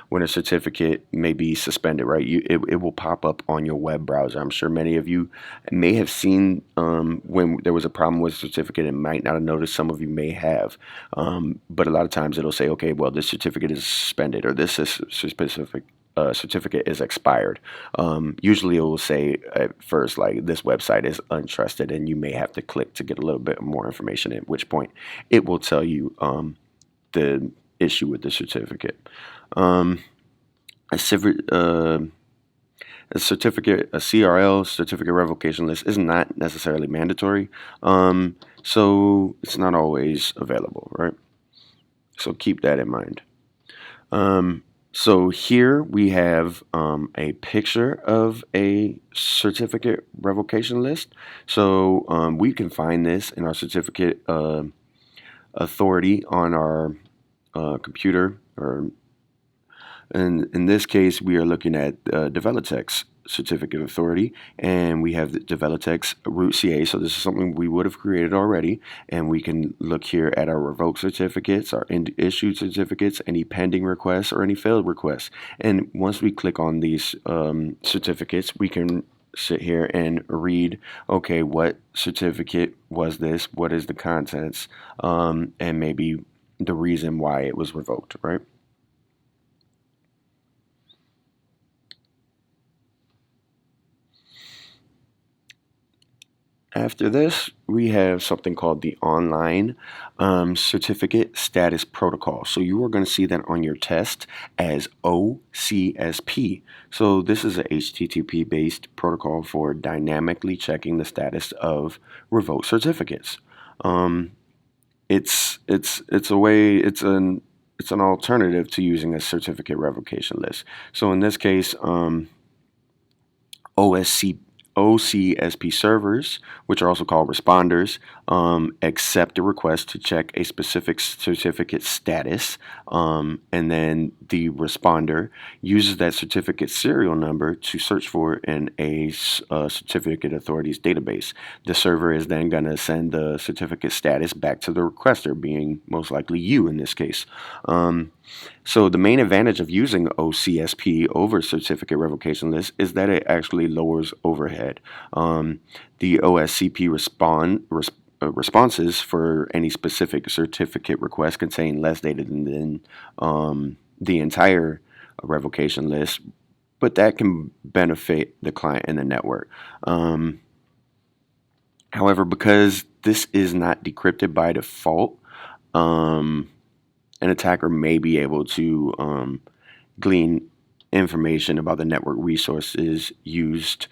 When a certificate may be suspended, right? It will pop up on your web browser. I'm sure many of you may have seen when there was a problem with a certificate and might not have noticed. Some of you may have, but a lot of times it'll say, okay, well, this certificate is suspended, or this is specific certificate is expired. Usually it will say at first, like, this website is untrusted, and you may have to click to get a little bit more information, at which point it will tell you the issue with the certificate. Um, a, a certificate, a CRL, certificate revocation list, is not necessarily mandatory, so it's not always available, right? So keep that in mind. So here we have a picture of a certificate revocation list. So we can find this in our certificate authority on our computer, or in this case, we are looking at Developtec's certificate authority, and we have the Developtec's root CA. So this is something we would have created already, and we can look here at our revoked certificates, our issued certificates, any pending requests, or any failed requests. And once we click on these certificates, we can sit here and read, okay, what certificate was this? What is the contents? And maybe the reason why it was revoked, right? After this, we have something called the Online Certificate Status Protocol. So you are going to see that on your test as OCSP. So this is a HTTP-based protocol for dynamically checking the status of revoked certificates. Um, it's a way, it's an alternative to using a certificate revocation list. So in this case, OSC, OCSP servers, which are also called responders, accept a request to check a specific certificate status, and then the responder uses that certificate serial number to search for in a certificate authority's database. The server is then going to send the certificate status back to the requester, being most likely you in this case. So the main advantage of using OCSP over certificate revocation list is that it actually lowers overhead. The OSCP responses for any specific certificate request contain less data than the entire revocation list, but that can benefit the client and the network. However, because this is not decrypted by default, an attacker may be able to glean information about the network resources used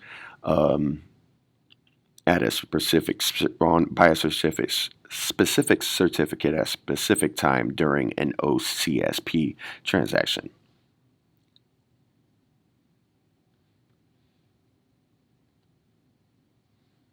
at a specific by a specific certificate at a specific time during an OCSP transaction.